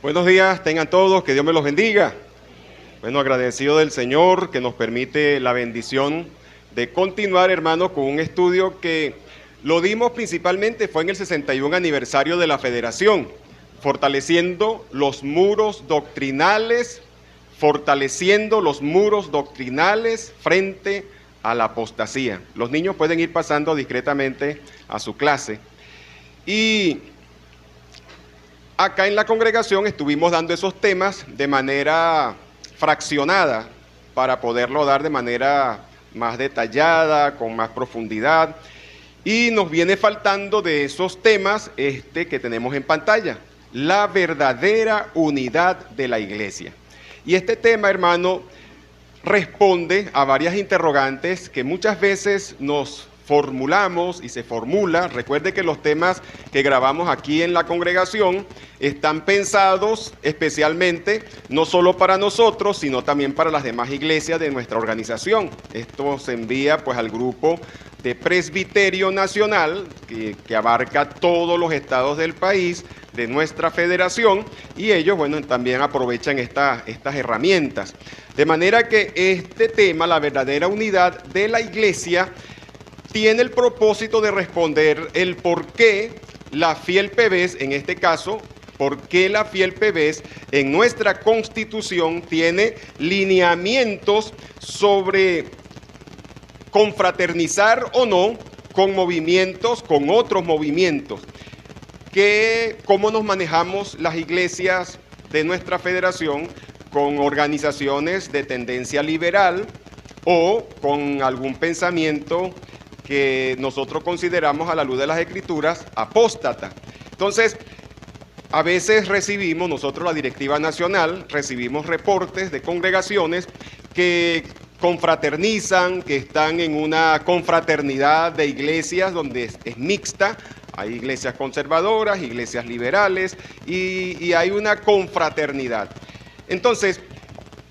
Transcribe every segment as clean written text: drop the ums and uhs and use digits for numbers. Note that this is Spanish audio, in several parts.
Buenos días, tengan todos, que Dios me los bendiga. Bueno, agradecido del Señor que nos permite la bendición de continuar, hermano, con un estudio que lo dimos principalmente, fue en el 61 aniversario de la Federación, fortaleciendo los muros doctrinales frente a la apostasía. Los niños pueden ir pasando discretamente a su clase. Y acá en la congregación estuvimos dando esos temas de manera fraccionada para poderlo dar de manera más detallada, con más profundidad. Y nos viene faltando de esos temas que tenemos en pantalla, la verdadera unidad de la iglesia. Y este tema, hermano, responde a varias interrogantes que muchas veces nos formulamos y se formula. Recuerde que los temas que grabamos aquí en la congregación están pensados especialmente no solo para nosotros, sino también para las demás iglesias de nuestra organización. Esto se envía pues al grupo de Presbiterio Nacional, que abarca todos los estados del país, de nuestra federación, y ellos, bueno, también aprovechan estas herramientas. De manera que este tema, la verdadera unidad de la iglesia, tiene el propósito de responder el por qué la Fiel PBES, en este caso, por qué la Fiel PBES en nuestra Constitución tiene lineamientos sobre confraternizar o no con movimientos, con otros movimientos, cómo nos manejamos las iglesias de nuestra federación con organizaciones de tendencia liberal o con algún pensamiento que nosotros consideramos a la luz de las Escrituras apóstata. Entonces, a veces recibimos, nosotros la directiva nacional, recibimos reportes de congregaciones que confraternizan, que están en una confraternidad de iglesias donde es mixta. Hay iglesias conservadoras, iglesias liberales y hay una confraternidad. Entonces,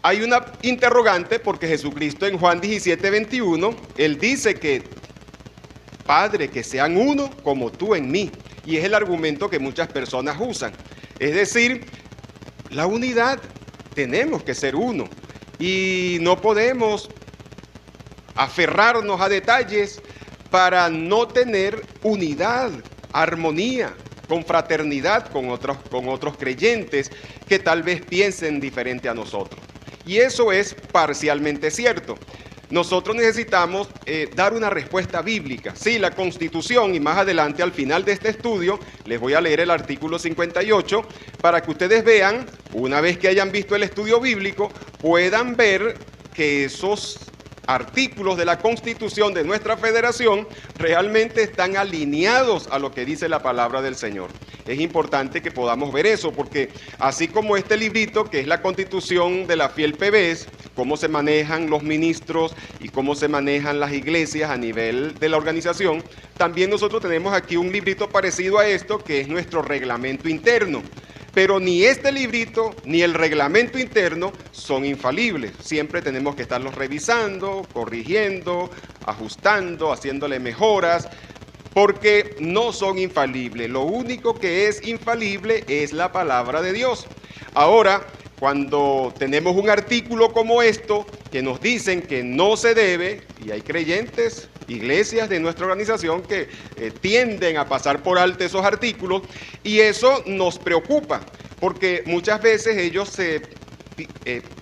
hay una interrogante porque Jesucristo en Juan 17:21, Él dice que, Padre, que sean uno como tú en mí. Y es el argumento que muchas personas usan. Es decir, la unidad, tenemos que ser uno. Y no podemos aferrarnos a detalles para no tener unidad, armonía, confraternidad con otros creyentes que tal vez piensen diferente a nosotros. Y eso es parcialmente cierto. Nosotros necesitamos dar una respuesta bíblica. Sí, la Constitución, y más adelante al final de este estudio, les voy a leer el artículo 58 para que ustedes vean, una vez que hayan visto el estudio bíblico, puedan ver que esos artículos de la Constitución de nuestra federación realmente están alineados a lo que dice la palabra del Señor. Es importante que podamos ver eso, porque así como este librito, que es la Constitución de la Fiel PBES, cómo se manejan los ministros y cómo se manejan las iglesias a nivel de la organización, también nosotros tenemos aquí un librito parecido a esto, que es nuestro reglamento interno. Pero ni este librito ni el reglamento interno son infalibles. Siempre tenemos que estarlos revisando, corrigiendo, ajustando, haciéndole mejoras, porque no son infalibles. Lo único que es infalible es la palabra de Dios. Ahora, cuando tenemos un artículo como esto, que nos dicen que no se debe, y hay creyentes, iglesias de nuestra organización que tienden a pasar por alto esos artículos, y eso nos preocupa, porque muchas veces ellos se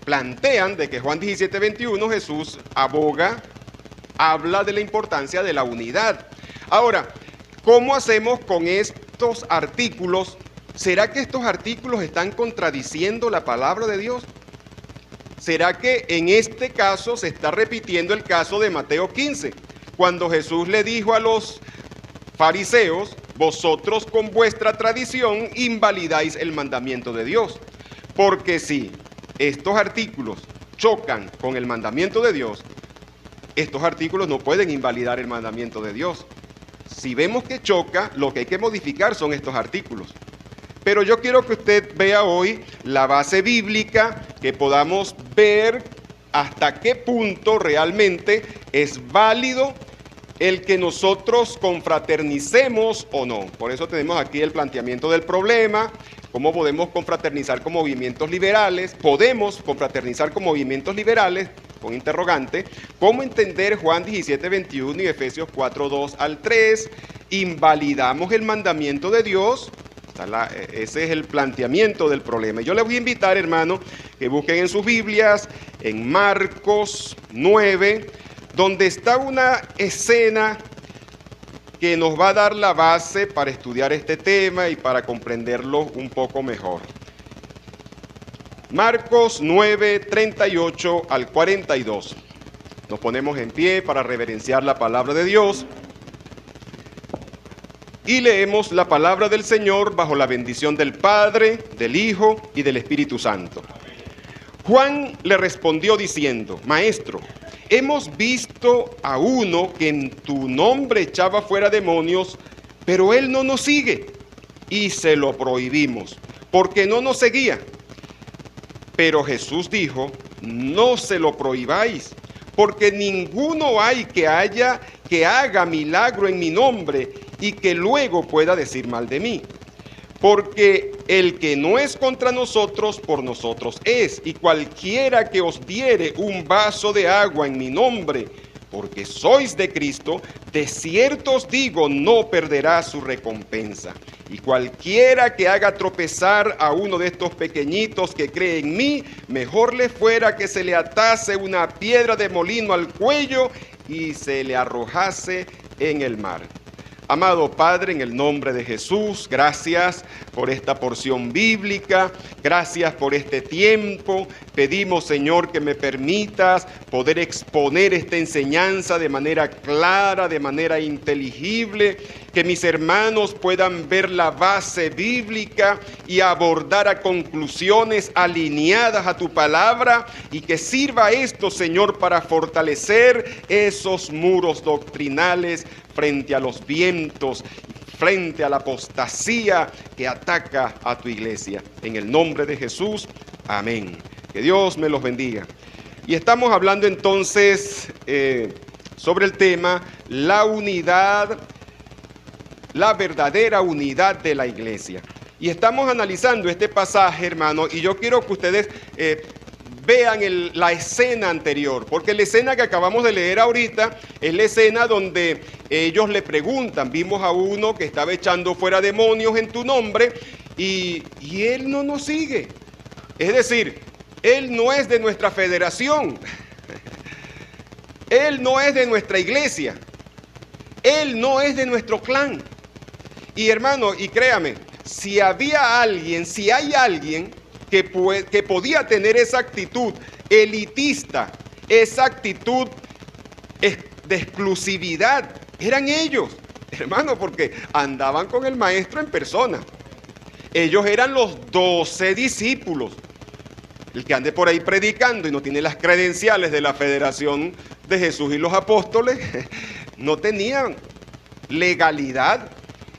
plantean de que Juan 17:21 Jesús habla de la importancia de la unidad. Ahora, ¿cómo hacemos con estos artículos? ¿Será que estos artículos están contradiciendo la palabra de Dios? ¿Será que en este caso se está repitiendo el caso de Mateo 15? Cuando Jesús le dijo a los fariseos, vosotros con vuestra tradición invalidáis el mandamiento de Dios. Porque si estos artículos chocan con el mandamiento de Dios, estos artículos no pueden invalidar el mandamiento de Dios. Si vemos que choca, lo que hay que modificar son estos artículos. Pero yo quiero que usted vea hoy la base bíblica, que podamos ver hasta qué punto realmente es válido el que nosotros confraternicemos o no. Por eso tenemos aquí el planteamiento del problema, cómo podemos confraternizar con movimientos liberales, podemos confraternizar con movimientos liberales, con interrogante, cómo entender Juan 17:21 y Efesios 4:2 al 3, invalidamos el mandamiento de Dios. Ese es el planteamiento del problema. Yo les voy a invitar, hermano, que busquen en sus Biblias, en Marcos 9, donde está una escena que nos va a dar la base para estudiar este tema y para comprenderlo un poco mejor. Marcos 9, 38 al 42. Nos ponemos en pie para reverenciar la palabra de Dios. Y leemos la palabra del Señor bajo la bendición del Padre, del Hijo y del Espíritu Santo. Juan le respondió diciendo: Maestro, hemos visto a uno que en tu nombre echaba fuera demonios, pero él no nos sigue. Y se lo prohibimos, porque no nos seguía. Pero Jesús dijo: no se lo prohibáis, porque ninguno hay que haga milagro en mi nombre y que luego pueda decir mal de mí. Porque el que no es contra nosotros, por nosotros es. Y cualquiera que os diere un vaso de agua en mi nombre, porque sois de Cristo, de cierto os digo, no perderá su recompensa. Y cualquiera que haga tropezar a uno de estos pequeñitos que cree en mí, mejor le fuera que se le atase una piedra de molino al cuello y se le arrojase en el mar. Amado Padre, en el nombre de Jesús, gracias por esta porción bíblica, gracias por este tiempo. Pedimos, Señor, que me permitas poder exponer esta enseñanza de manera clara, de manera inteligible, que mis hermanos puedan ver la base bíblica y abordar a conclusiones alineadas a tu palabra, y que sirva esto, Señor, para fortalecer esos muros doctrinales frente a los vientos, frente a la apostasía que ataca a tu iglesia. En el nombre de Jesús, amén. Que Dios me los bendiga. Y estamos hablando entonces sobre el tema, la unidad, la verdadera unidad de la iglesia. Y estamos analizando este pasaje, hermano, y yo quiero que ustedes vean la escena anterior, porque la escena que acabamos de leer ahorita es la escena donde ellos le preguntan: vimos a uno que estaba echando fuera demonios en tu nombre y él no nos sigue. Es decir, él no es de nuestra federación, él no es de nuestra iglesia, él no es de nuestro clan. Y hermano, y créame, si hay alguien que podía tener esa actitud elitista, esa actitud de exclusividad, eran ellos, hermano, porque andaban con el maestro en persona. Ellos eran los 12 discípulos. El que ande por ahí predicando y no tiene las credenciales de la Federación de Jesús y los Apóstoles, no tenían legalidad.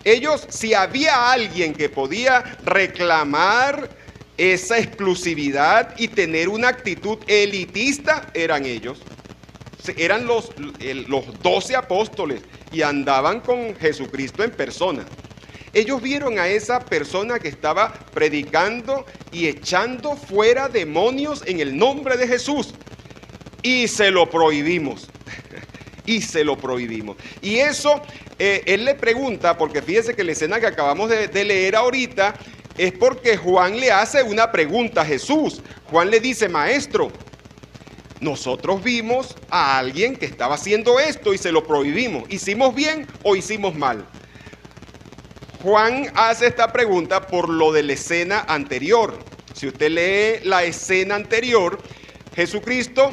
Ellos, si había alguien que podía reclamar esa exclusividad y tener una actitud elitista, eran ellos. Eran los 12 apóstoles y andaban con Jesucristo en persona. Ellos vieron a esa persona que estaba predicando y echando fuera demonios en el nombre de Jesús, y se lo prohibimos. Y se lo prohibimos. Y eso, él le pregunta, porque fíjese que la escena que acabamos de leer ahorita es porque Juan le hace una pregunta a Jesús. Juan le dice: Maestro, nosotros vimos a alguien que estaba haciendo esto y se lo prohibimos. ¿Hicimos bien o hicimos mal? Juan hace esta pregunta por lo de la escena anterior. Si usted lee la escena anterior, Jesucristo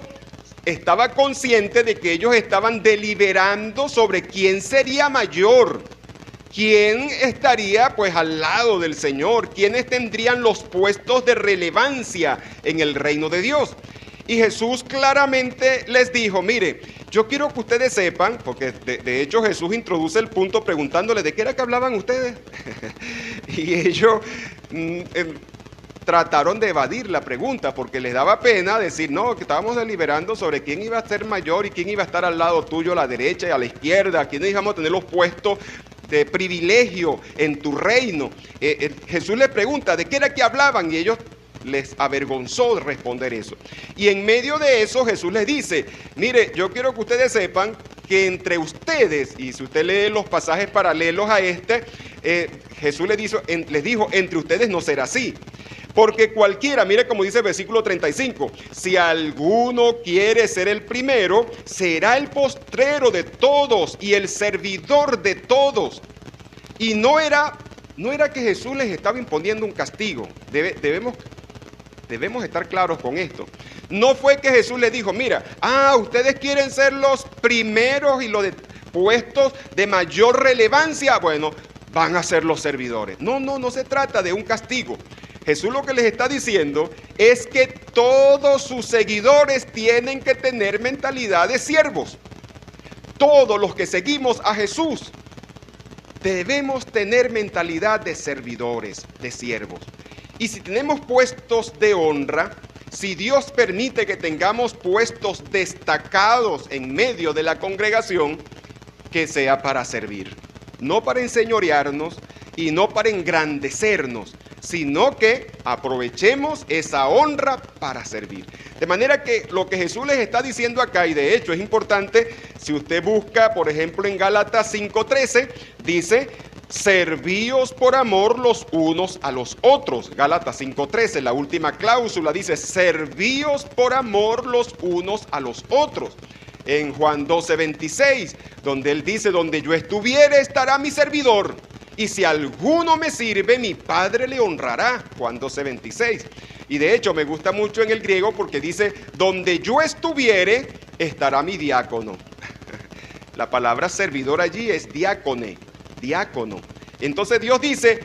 estaba consciente de que ellos estaban deliberando sobre quién sería mayor, quién estaría pues al lado del Señor, quiénes tendrían los puestos de relevancia en el reino de Dios. Y Jesús claramente les dijo: mire, yo quiero que ustedes sepan, porque de hecho Jesús introduce el punto preguntándoles: ¿de qué era que hablaban ustedes? Y ellos trataron de evadir la pregunta porque les daba pena decir, no, que estábamos deliberando sobre quién iba a ser mayor y quién iba a estar al lado tuyo, a la derecha y a la izquierda, quiénes íbamos a tener los puestos de privilegio en tu reino. Jesús les pregunta, ¿de qué era que hablaban? Y ellos les avergonzó responder eso. Y en medio de eso Jesús les dice, mire, yo quiero que ustedes sepan que entre ustedes, y si usted lee los pasajes paralelos a este, Jesús les dijo, entre ustedes no será así. Porque cualquiera, mire como dice el versículo 35, si alguno quiere ser el primero, será el postrero de todos y el servidor de todos. Y no era que Jesús les estaba imponiendo un castigo. Debemos estar claros con esto. No fue que Jesús les dijo, mira, ustedes quieren ser los primeros y los de puestos de mayor relevancia, bueno, van a ser los servidores. No se trata de un castigo. Jesús lo que les está diciendo es que todos sus seguidores tienen que tener mentalidad de siervos. Todos los que seguimos a Jesús debemos tener mentalidad de servidores, de siervos. Y si tenemos puestos de honra, si Dios permite que tengamos puestos destacados en medio de la congregación, que sea para servir, no para enseñorearnos y no para engrandecernos, sino que aprovechemos esa honra para servir. De manera que lo que Jesús les está diciendo acá, y de hecho es importante, si usted busca, por ejemplo, en Gálatas 5:13, dice, servíos por amor los unos a los otros. Gálatas 5:13, la última cláusula dice, servíos por amor los unos a los otros. En Juan 12:26, donde él dice, donde yo estuviere estará mi servidor. Y si alguno me sirve, mi Padre le honrará. Juan 12:26. Y de hecho me gusta mucho en el griego porque dice, donde yo estuviere, estará mi diácono. La palabra servidor allí es diácone, diácono. Entonces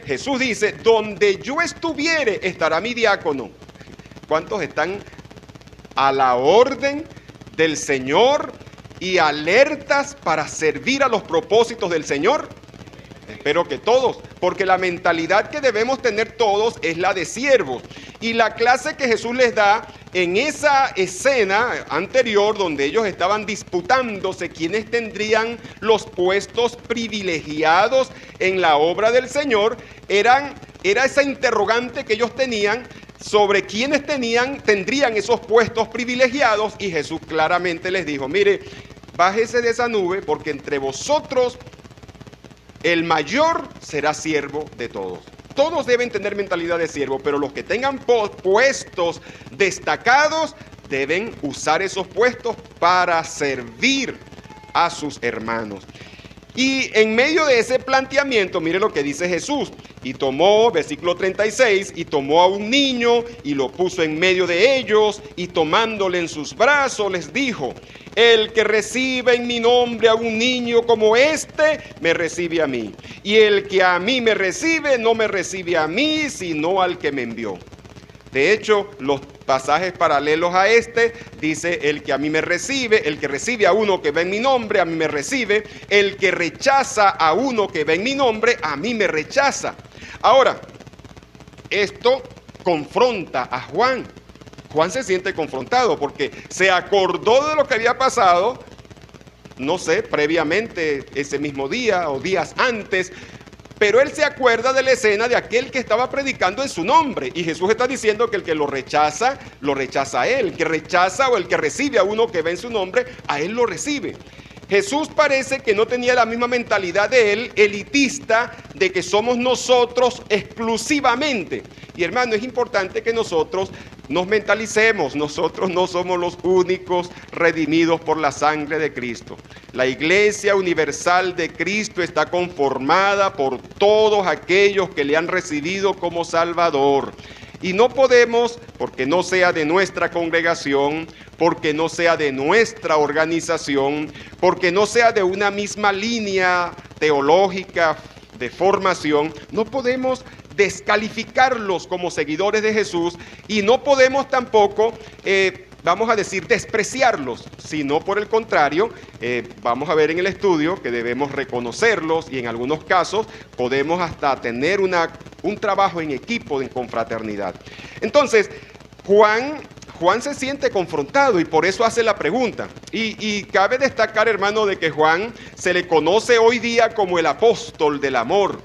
Jesús dice, donde yo estuviere, estará mi diácono. ¿Cuántos están a la orden del Señor y alertas para servir a los propósitos del Señor? Espero que todos, porque la mentalidad que debemos tener todos es la de siervos. Y la clase que Jesús les da en esa escena anterior donde ellos estaban disputándose quiénes tendrían los puestos privilegiados en la obra del Señor, era esa interrogante que ellos tenían sobre quiénes tendrían esos puestos privilegiados, y Jesús claramente les dijo, mire, bájese de esa nube porque entre vosotros el mayor será siervo de todos. Todos deben tener mentalidad de siervo, pero los que tengan puestos destacados deben usar esos puestos para servir a sus hermanos. Y en medio de ese planteamiento, mire lo que dice Jesús. Y tomó, versículo 36, y tomó a un niño y lo puso en medio de ellos, y tomándole en sus brazos les dijo, el que recibe en mi nombre a un niño como este, me recibe a mí. Y el que a mí me recibe, no me recibe a mí, sino al que me envió. De hecho, los pasajes paralelos a este, dice, el que a mí me recibe, el que recibe a uno que va en mi nombre, a mí me recibe. El que rechaza a uno que va en mi nombre, a mí me rechaza. Ahora, esto confronta a Juan. Juan se siente confrontado porque se acordó de lo que había pasado, no sé, previamente ese mismo día o días antes, pero él se acuerda de la escena de aquel que estaba predicando en su nombre. Y Jesús está diciendo que el que lo rechaza a él. El que rechaza o el que recibe a uno que va en su nombre, a él lo recibe. Jesús parece que no tenía la misma mentalidad de él, elitista, de que somos nosotros exclusivamente. Y hermano, es importante que nosotros nos mentalicemos, nosotros no somos los únicos redimidos por la sangre de Cristo. La Iglesia Universal de Cristo está conformada por todos aquellos que le han recibido como Salvador. Y no podemos, porque no sea de nuestra congregación, porque no sea de nuestra organización, porque no sea de una misma línea teológica de formación, no podemos descalificarlos como seguidores de Jesús y no podemos tampoco vamos a decir, despreciarlos, sino por el contrario, vamos a ver en el estudio que debemos reconocerlos y en algunos casos podemos hasta tener un trabajo en equipo, en confraternidad. Entonces, Juan se siente confrontado y por eso hace la pregunta. Y cabe destacar, hermano, de que Juan se le conoce hoy día como el apóstol del amor.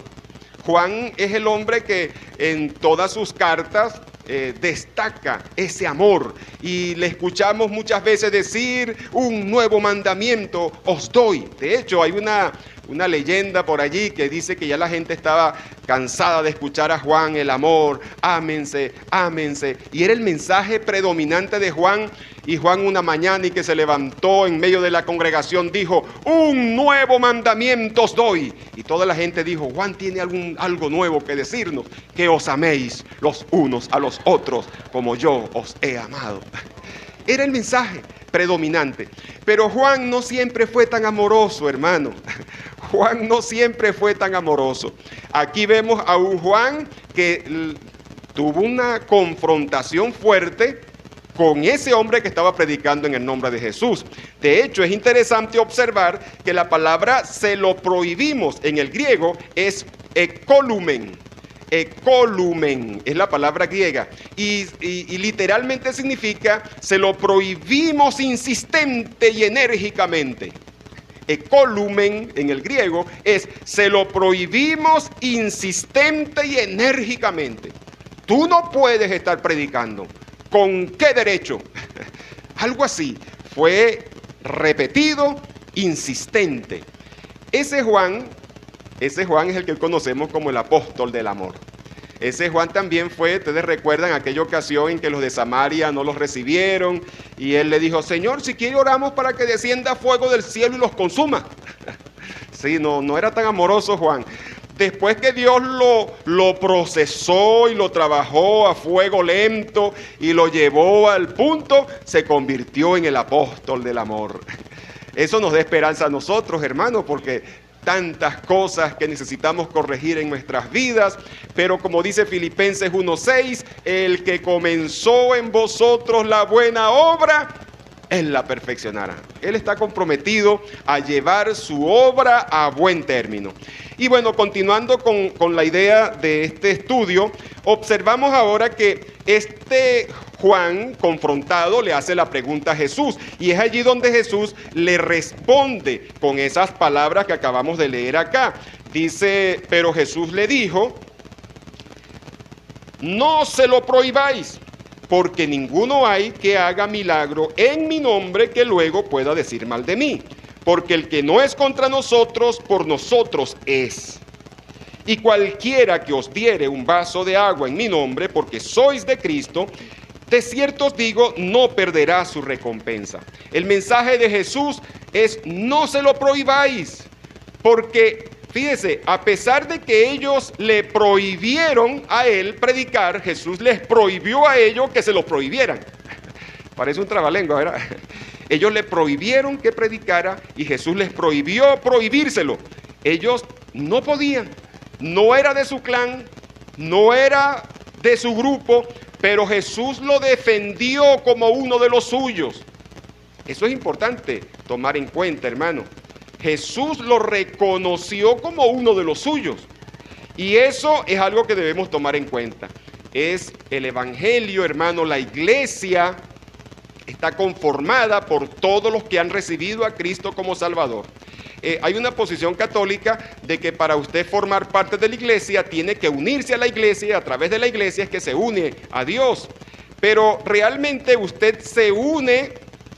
Juan es el hombre que en todas sus cartas destaca ese amor y le escuchamos muchas veces decir: un nuevo mandamiento os doy. De hecho, hay una leyenda por allí que dice que ya la gente estaba cansada de escuchar a Juan: el amor, ámense, ámense. Y era el mensaje predominante de Juan. Y Juan, una mañana y que se levantó en medio de la congregación, dijo: un nuevo mandamiento os doy. Y toda la gente dijo: Juan tiene algo nuevo que decirnos, que os améis los unos a los otros como yo os he amado. Era el mensaje predominante. Pero Juan no siempre fue tan amoroso, hermano. Juan no siempre fue tan amoroso. Aquí vemos a un Juan que tuvo una confrontación fuerte con ese hombre que estaba predicando en el nombre de Jesús. De hecho, es interesante observar que la palabra "se lo prohibimos" en el griego es ekolumen. Ekolumen es la palabra griega y literalmente significa "se lo prohibimos insistente y enérgicamente". Ekolumen en el griego es "se lo prohibimos insistente y enérgicamente". Tú no puedes estar predicando. ¿Con qué derecho? Algo así. Fue repetido, insistente. Ese Juan es el que conocemos como el apóstol del amor. Ese Juan también fue, ustedes recuerdan aquella ocasión en que los de Samaria no los recibieron y él le dijo: Señor, si quiere oramos para que descienda fuego del cielo y los consuma. Sí, no era tan amoroso Juan. Después que Dios lo procesó y lo trabajó a fuego lento y lo llevó al punto, se convirtió en el apóstol del amor. Eso nos da esperanza a nosotros, hermanos, porque tantas cosas que necesitamos corregir en nuestras vidas, pero como dice Filipenses 1:6, el que comenzó en vosotros la buena obra, Él la perfeccionará. Él está comprometido a llevar su obra a buen término. Y bueno, continuando con la idea de este estudio, observamos ahora que este Juan, confrontado, le hace la pregunta a Jesús. Y es allí donde Jesús le responde con esas palabras que acabamos de leer acá. Dice: pero Jesús le dijo: no se lo prohibáis, porque ninguno hay que haga milagro en mi nombre que luego pueda decir mal de mí. Porque el que no es contra nosotros, por nosotros es. Y cualquiera que os diere un vaso de agua en mi nombre, porque sois de Cristo, de cierto os digo, no perderá su recompensa. El mensaje de Jesús es: no se lo prohibáis, porque fíjese, a pesar de que ellos le prohibieron a él predicar, Jesús les prohibió a ellos que se lo prohibieran. Parece un trabalengua, ¿verdad? Ellos le prohibieron que predicara y Jesús les prohibió prohibírselo. Ellos no podían, no era de su clan, no era de su grupo, pero Jesús lo defendió como uno de los suyos. Eso es importante tomar en cuenta, hermano. Jesús lo reconoció como uno de los suyos. Y eso es algo que debemos tomar en cuenta. Es el evangelio, hermano, la iglesia está conformada por todos los que han recibido a Cristo como Salvador. Hay una posición católica de que para usted formar parte de la iglesia tiene que unirse a la iglesia y a través de la iglesia es que se une a Dios. Pero realmente usted se une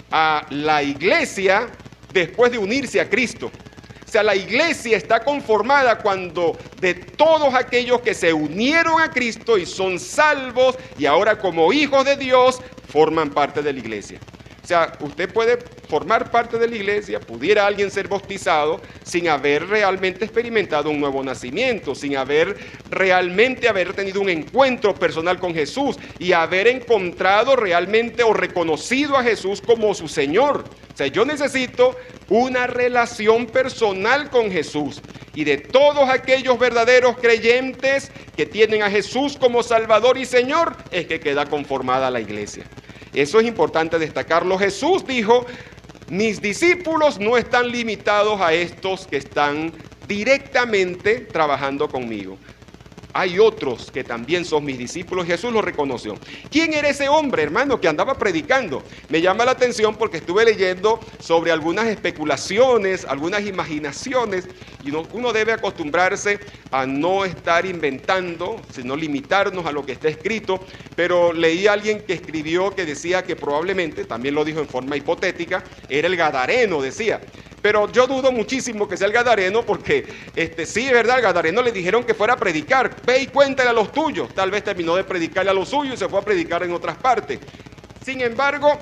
a la iglesia después de unirse a Cristo. O sea, la iglesia está conformada cuando de todos aquellos que se unieron a Cristo y son salvos y ahora como hijos de Dios forman parte de la iglesia. O sea, usted puede formar parte de la iglesia, pudiera alguien ser bautizado sin haber realmente experimentado un nuevo nacimiento, sin haber tenido un encuentro personal con Jesús y haber encontrado realmente o reconocido a Jesús como su Señor. O sea, yo necesito una relación personal con Jesús. Y de todos aquellos verdaderos creyentes que tienen a Jesús como Salvador y Señor, es que queda conformada la iglesia. Eso es importante destacarlo. Jesús dijo: mis discípulos no están limitados a estos que están directamente trabajando conmigo. Hay otros que también son mis discípulos. Jesús lo reconoció. ¿Quién era ese hombre, hermano, que andaba predicando? Me llama la atención porque estuve leyendo sobre algunas especulaciones, algunas imaginaciones, y uno debe acostumbrarse a no estar inventando, sino limitarnos a lo que está escrito. Pero leí a alguien que escribió que decía que probablemente, también lo dijo en forma hipotética, era el Gadareno, decía. Pero yo dudo muchísimo que sea el Gadareno, porque sí, es verdad, al Gadareno le dijeron que fuera a predicar. Ve y cuéntale a los tuyos. Tal vez terminó de predicarle a los suyos y se fue a predicar en otras partes. Sin embargo,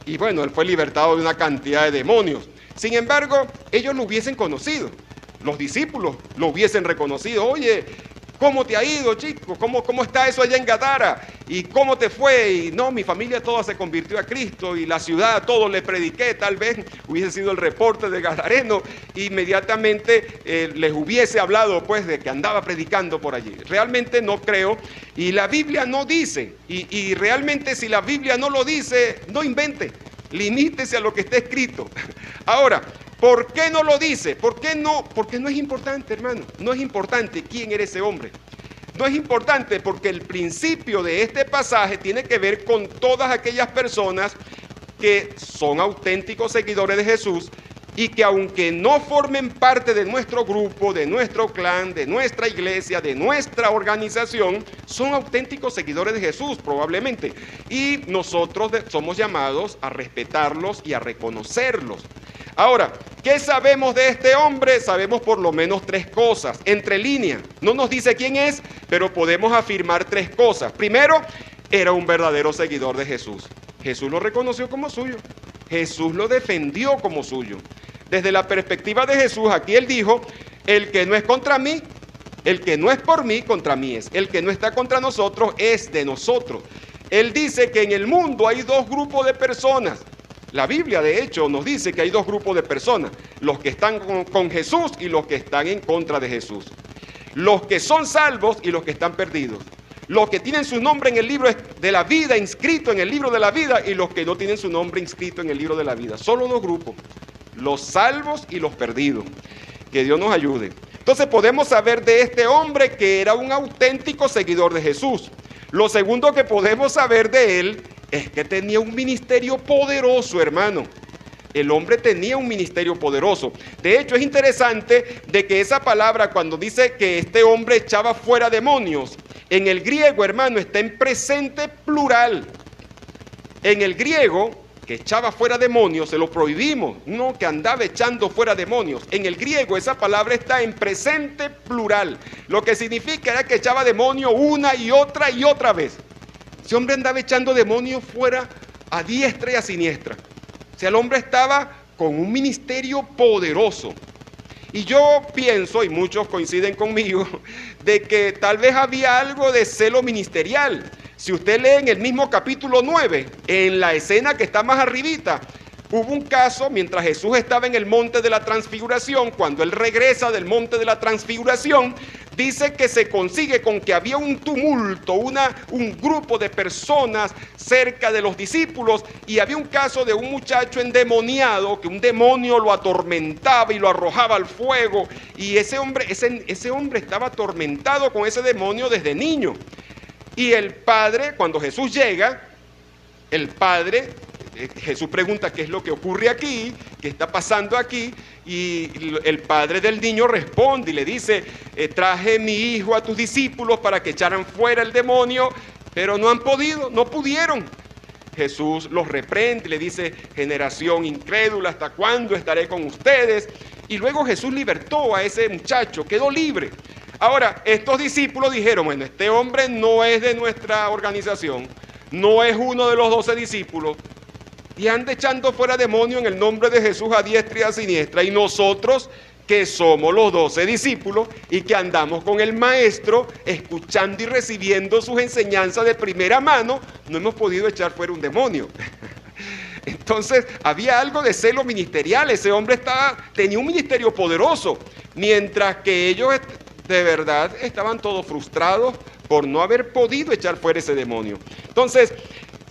y bueno, él fue libertado de una cantidad de demonios. Sin embargo, ellos lo hubiesen conocido. Los discípulos lo hubiesen reconocido. Oye, ¿cómo te ha ido, chico? ¿Cómo está eso allá en Gadara? ¿Y cómo te fue? Y no, mi familia toda se convirtió a Cristo, y la ciudad, a todos le prediqué. Tal vez hubiese sido el reporte de Gadareno, inmediatamente les hubiese hablado pues de que andaba predicando por allí. Realmente no creo, y la Biblia no dice, y realmente si la Biblia no lo dice, no invente, limítese a lo que está escrito. Ahora, ¿por qué no lo dice? ¿Por qué no? Porque no es importante, hermano. No es importante quién era ese hombre. No es importante porque el principio de este pasaje tiene que ver con todas aquellas personas que son auténticos seguidores de Jesús y que, aunque no formen parte de nuestro grupo, de nuestro clan, de nuestra iglesia, de nuestra organización, son auténticos seguidores de Jesús probablemente. Y nosotros somos llamados a respetarlos y a reconocerlos. Ahora, ¿qué sabemos de este hombre? Sabemos por lo menos tres cosas, entre líneas. No nos dice quién es, pero podemos afirmar tres cosas. Primero, era un verdadero seguidor de Jesús. Jesús lo reconoció como suyo. Jesús lo defendió como suyo. Desde la perspectiva de Jesús, aquí él dijo: el que no es contra mí, el que no es por mí, contra mí es. El que no está contra nosotros es de nosotros. Él dice que en el mundo hay dos grupos de personas. La Biblia, de hecho, nos dice que hay dos grupos de personas: los que están con Jesús y los que están en contra de Jesús. Los que son salvos y los que están perdidos. Los que tienen su nombre en el libro de la vida, inscrito en el libro de la vida, y los que no tienen su nombre inscrito en el libro de la vida. Solo dos grupos: los salvos y los perdidos. Que Dios nos ayude. Entonces podemos saber de este hombre que era un auténtico seguidor de Jesús. Lo segundo que podemos saber de él es que tenía un ministerio poderoso, hermano. El hombre tenía un ministerio poderoso. De hecho, es interesante de que esa palabra, cuando dice que este hombre echaba fuera demonios, en el griego, hermano, está en presente plural. En el griego, que echaba fuera demonios, se lo prohibimos, no que andaba echando fuera demonios. En el griego esa palabra está en presente plural. Lo que significa era que echaba demonios una y otra vez. Ese hombre andaba echando demonios fuera a diestra y a siniestra. O sea, el hombre estaba con un ministerio poderoso. Y yo pienso, y muchos coinciden conmigo, de que tal vez había algo de celo ministerial. Si usted lee en el mismo capítulo 9, en la escena que está más arribita, hubo un caso mientras Jesús estaba en el monte de la transfiguración. Cuando él regresa del monte de la transfiguración, dice que se consigue con que había un tumulto, un grupo de personas cerca de los discípulos, y había un caso de un muchacho endemoniado, que un demonio lo atormentaba y lo arrojaba al fuego, y ese hombre estaba atormentado con ese demonio desde niño. Y el padre, cuando Jesús llega, Jesús pregunta qué es lo que ocurre aquí, qué está pasando aquí, y el padre del niño responde y le dice: traje mi hijo a tus discípulos para que echaran fuera el demonio, pero no han podido, no pudieron. Jesús los reprende y le dice: generación incrédula, ¿hasta cuándo estaré con ustedes? Y luego Jesús libertó a ese muchacho, quedó libre. Ahora, estos discípulos dijeron: bueno, este hombre no es de nuestra organización, no es uno de los 12 discípulos, y anda echando fuera demonios en el nombre de Jesús a diestra y a siniestra. Y nosotros, que somos los 12 discípulos y que andamos con el maestro, escuchando y recibiendo sus enseñanzas de primera mano, no hemos podido echar fuera un demonio. Entonces había algo de celo ministerial. Ese hombre tenía un ministerio poderoso, mientras que ellos de verdad estaban todos frustrados por no haber podido echar fuera ese demonio. Entonces,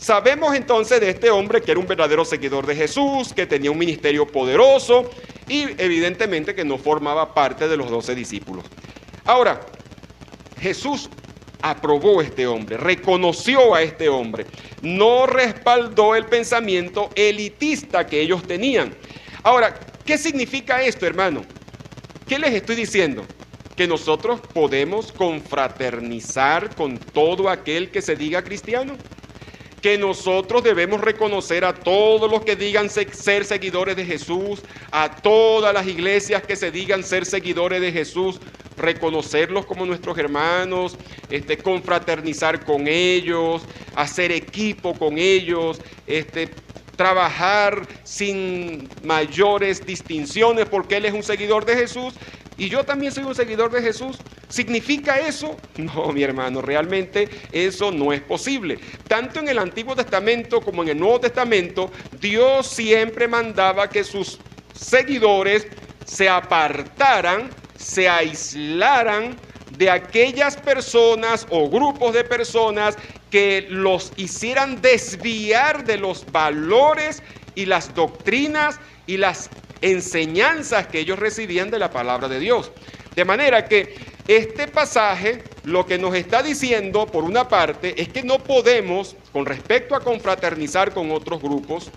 Sabemos entonces de este hombre que era un verdadero seguidor de Jesús, que tenía un ministerio poderoso y evidentemente que no formaba parte de los 12 discípulos. Ahora, Jesús aprobó a este hombre, reconoció a este hombre, no respaldó el pensamiento elitista que ellos tenían. Ahora, ¿qué significa esto, hermano? ¿Qué les estoy diciendo? Que nosotros podemos confraternizar con todo aquel que se diga cristiano. Que nosotros debemos reconocer a todos los que digan ser seguidores de Jesús, a todas las iglesias que se digan ser seguidores de Jesús, reconocerlos como nuestros hermanos, confraternizar con ellos, hacer equipo con ellos, trabajar sin mayores distinciones porque él es un seguidor de Jesús y yo también soy un seguidor de Jesús. ¿Significa eso? No, mi hermano, realmente eso no es posible. Tanto en el Antiguo Testamento como en el Nuevo Testamento, Dios siempre mandaba que sus seguidores se apartaran, se aislaran de aquellas personas o grupos de personas que los hicieran desviar de los valores y las doctrinas y las enseñanzas que ellos recibían de la palabra de Dios. De manera que este pasaje lo que nos está diciendo, por una parte, es que no podemos, con respecto a confraternizar con otros grupos,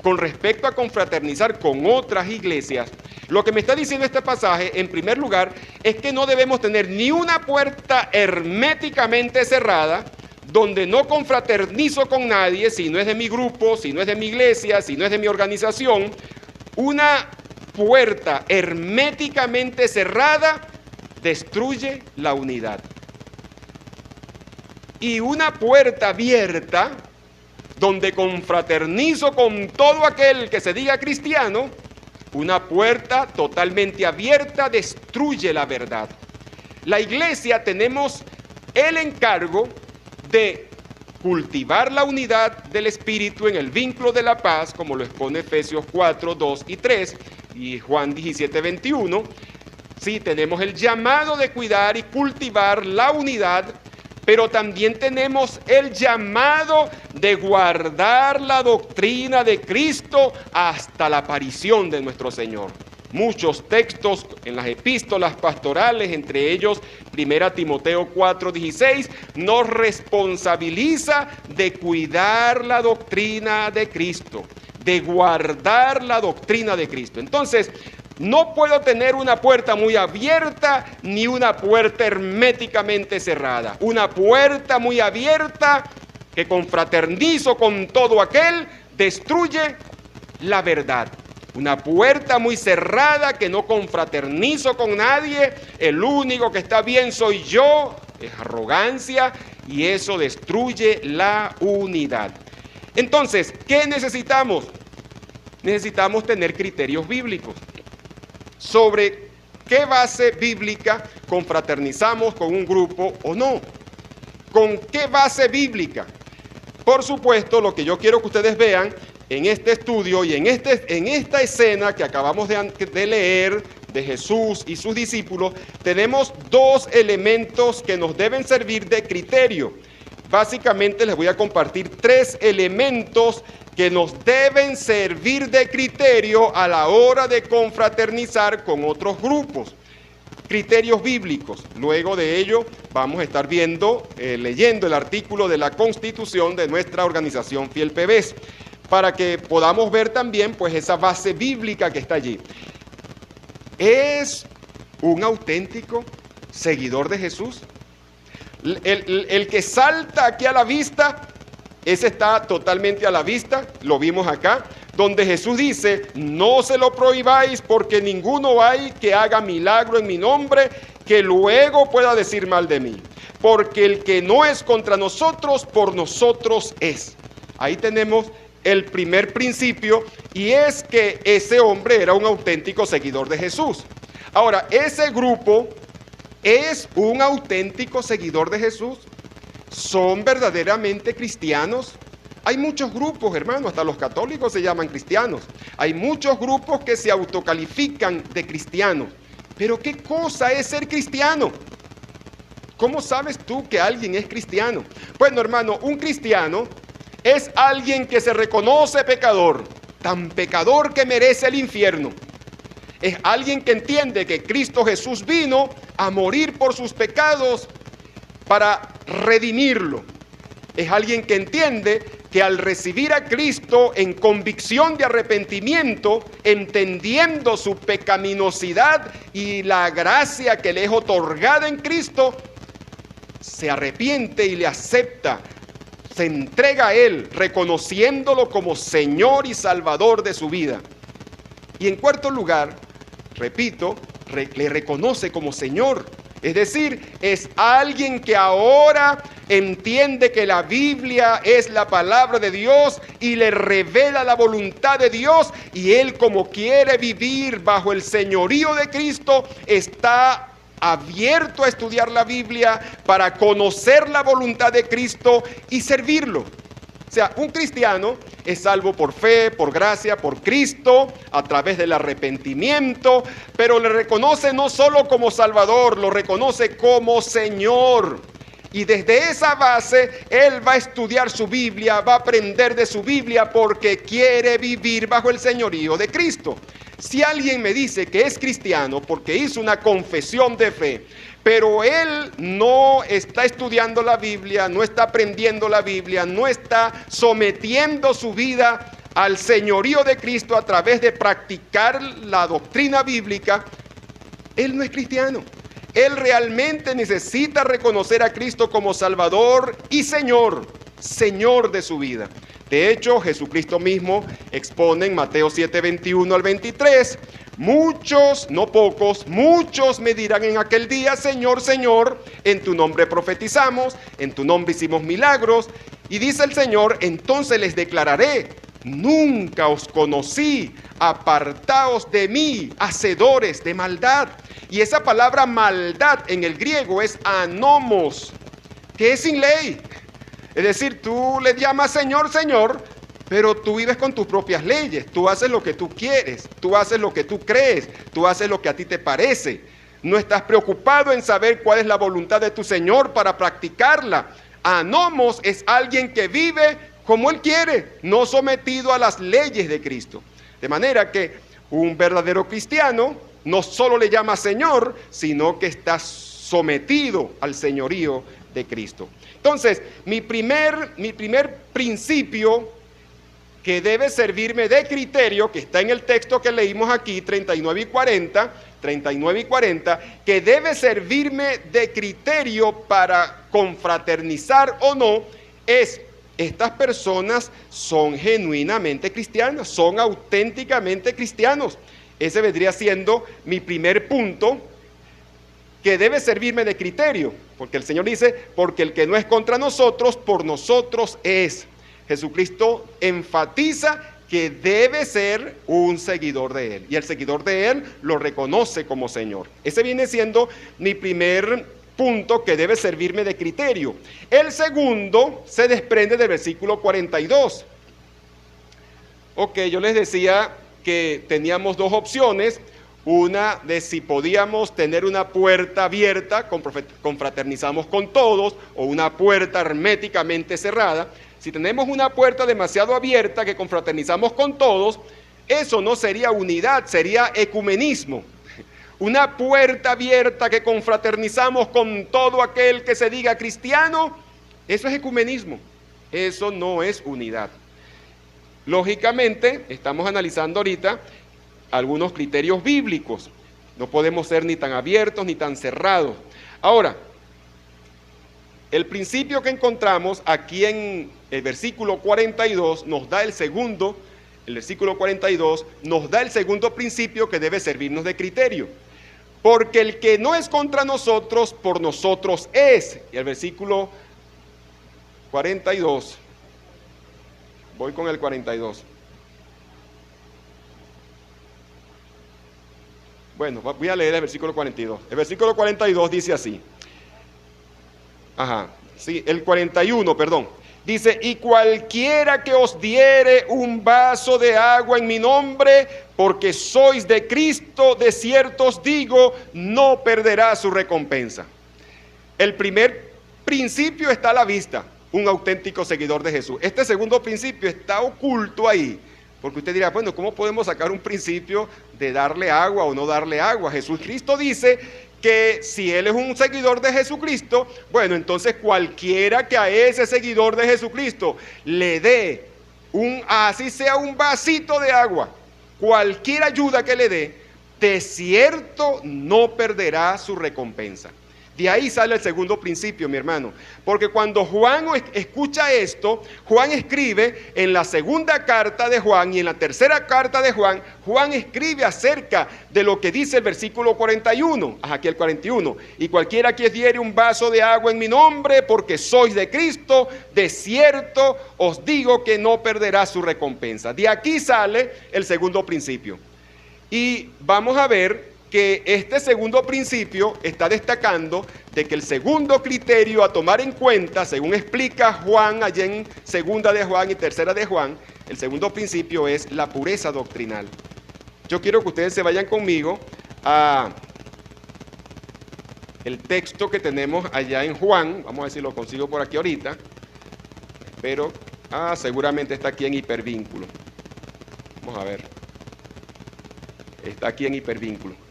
con respecto a confraternizar con otras iglesias, lo que me está diciendo este pasaje, en primer lugar, es que no debemos tener ni una puerta herméticamente cerrada, donde no confraternizo con nadie, si no es de mi grupo, si no es de mi iglesia, si no es de mi organización. Una puerta herméticamente cerrada destruye la unidad. Y una puerta abierta, donde confraternizo con todo aquel que se diga cristiano, una puerta totalmente abierta destruye la verdad. La iglesia tenemos el encargo de cultivar la unidad del Espíritu en el vínculo de la paz, como lo expone Efesios 4, 2 y 3 y Juan 17, 21. Sí, tenemos el llamado de cuidar y cultivar la unidad, pero también tenemos el llamado de guardar la doctrina de Cristo hasta la aparición de nuestro Señor. Muchos textos en las epístolas pastorales, entre ellos 1 Timoteo 4:16, nos responsabiliza de cuidar la doctrina de Cristo, de guardar la doctrina de Cristo. Entonces, no puedo tener una puerta muy abierta ni una puerta herméticamente cerrada. Una puerta muy abierta que confraternizo con todo aquel destruye la verdad. Una puerta muy cerrada que no confraternizo con nadie, el único que está bien soy yo, es arrogancia y eso destruye la unidad. Entonces, ¿qué necesitamos? Necesitamos tener criterios bíblicos sobre qué base bíblica confraternizamos con un grupo o no. ¿Con qué base bíblica? Por supuesto, lo que yo quiero que ustedes vean en este estudio y en esta escena que acabamos de leer de Jesús y sus discípulos, tenemos dos elementos que nos deben servir de criterio. Básicamente les voy a compartir tres elementos que nos deben servir de criterio a la hora de confraternizar con otros grupos. Criterios bíblicos. Luego de ello vamos a estar leyendo el artículo de la Constitución de nuestra organización Fiel PBS, para que podamos ver también pues esa base bíblica que está allí. ¿Es un auténtico seguidor de Jesús? El que salta aquí a la vista, ese está totalmente a la vista, lo vimos acá, donde Jesús dice, no se lo prohibáis porque ninguno hay que haga milagro en mi nombre, que luego pueda decir mal de mí. Porque el que no es contra nosotros, por nosotros es. Ahí tenemos el primer principio, y es que ese hombre era un auténtico seguidor de Jesús. Ahora, ese grupo es un auténtico seguidor de Jesús. ¿Son verdaderamente cristianos? Hay muchos grupos, hermano, hasta los católicos se llaman cristianos. Hay muchos grupos que se autocalifican de cristianos. Pero ¿qué cosa es ser cristiano? ¿Cómo sabes tú que alguien es cristiano? Bueno, hermano, un cristiano es alguien que se reconoce pecador, tan pecador que merece el infierno. Es alguien que entiende que Cristo Jesús vino a morir por sus pecados para redimirlo. Es alguien que entiende que al recibir a Cristo en convicción de arrepentimiento, entendiendo su pecaminosidad y la gracia que le es otorgada en Cristo, se arrepiente y le acepta, se entrega a Él, reconociéndolo como Señor y Salvador de su vida. Y en cuarto lugar, repito, le reconoce como Señor. Es decir, es alguien que ahora entiende que la Biblia es la palabra de Dios y le revela la voluntad de Dios, y él, como quiere vivir bajo el señorío de Cristo, está abierto a estudiar la Biblia para conocer la voluntad de Cristo y servirlo. O sea, un cristiano es salvo por fe, por gracia, por Cristo, a través del arrepentimiento, pero le reconoce no solo como Salvador, lo reconoce como Señor. Y desde esa base, él va a estudiar su Biblia, va a aprender de su Biblia, porque quiere vivir bajo el señorío de Cristo. Si alguien me dice que es cristiano porque hizo una confesión de fe, pero él no está estudiando la Biblia, no está aprendiendo la Biblia, no está sometiendo su vida al señorío de Cristo a través de practicar la doctrina bíblica, él no es cristiano. Él realmente necesita reconocer a Cristo como Salvador y Señor, Señor de su vida. De hecho, Jesucristo mismo expone en Mateo 7, 21 al 23, muchos, no pocos, muchos me dirán en aquel día, Señor, Señor, en tu nombre profetizamos, en tu nombre hicimos milagros. Y dice el Señor, entonces les declararé, nunca os conocí, apartaos de mí, hacedores de maldad. Y esa palabra maldad en el griego es anomos, que es sin ley. Es decir, tú le llamas Señor, Señor, pero tú vives con tus propias leyes. Tú haces lo que tú quieres, tú haces lo que tú crees, tú haces lo que a ti te parece. No estás preocupado en saber cuál es la voluntad de tu Señor para practicarla. Anomos es alguien que vive como Él quiere, no sometido a las leyes de Cristo. De manera que un verdadero cristiano no solo le llama Señor, sino que está sometido al señorío de Cristo. Entonces, mi primer principio que debe servirme de criterio, que está en el texto que leímos aquí, 39 y 40, que debe servirme de criterio para confraternizar o no, es: estas personas son genuinamente cristianas, son auténticamente cristianos. Ese vendría siendo mi primer punto que debe servirme de criterio, porque el Señor dice, porque el que no es contra nosotros, por nosotros es. Jesucristo enfatiza que debe ser un seguidor de Él, y el seguidor de Él lo reconoce como Señor. Ese viene siendo mi primer punto que debe servirme de criterio. El segundo se desprende del versículo 42. Ok, yo les decía que teníamos dos opciones. Una de si podíamos tener una puerta abierta, confraternizamos con todos, o una puerta herméticamente cerrada. Si tenemos una puerta demasiado abierta que confraternizamos con todos, eso no sería unidad, sería ecumenismo. Una puerta abierta que confraternizamos con todo aquel que se diga cristiano, eso es ecumenismo, eso no es unidad. Lógicamente, estamos analizando ahorita algunos criterios bíblicos. No podemos ser ni tan abiertos ni tan cerrados. Ahora, el principio que encontramos aquí en el versículo 42 nos da el segundo principio que debe servirnos de criterio. Porque el que no es contra nosotros, por nosotros es. Y el versículo 42. Voy con el 42. Bueno, voy a leer el versículo 42. El versículo 42 dice así. El 41, perdón. Dice, y cualquiera que os diere un vaso de agua en mi nombre, porque sois de Cristo, de cierto os digo, no perderá su recompensa. El primer principio está a la vista. un auténtico seguidor de Jesús. Este segundo principio está oculto ahí, porque usted dirá, bueno, ¿cómo podemos sacar un principio de darle agua o no darle agua? Jesucristo dice que si él es un seguidor de Jesucristo, bueno, entonces cualquiera que a ese seguidor de Jesucristo le dé así sea un vasito de agua, cualquier ayuda que le dé, de cierto no perderá su recompensa. De ahí sale el segundo principio, mi hermano, porque cuando Juan escucha esto, Juan escribe en la segunda carta de Juan y en la tercera carta de Juan, Juan escribe acerca de lo que dice el versículo 41, aquí el 41, y cualquiera que diere un vaso de agua en mi nombre, porque sois de Cristo, de cierto os digo que no perderá su recompensa. De aquí sale el segundo principio. Y vamos a ver que este segundo principio está destacando de que el segundo criterio a tomar en cuenta, según explica Juan allá en segunda de Juan y tercera de Juan, el segundo principio es la pureza doctrinal. Yo quiero que ustedes se vayan conmigo a el texto que tenemos allá en Juan. Vamos a ver si lo consigo por aquí ahorita, pero seguramente está aquí en hipervínculo. Vamos a ver, está aquí en hipervínculo.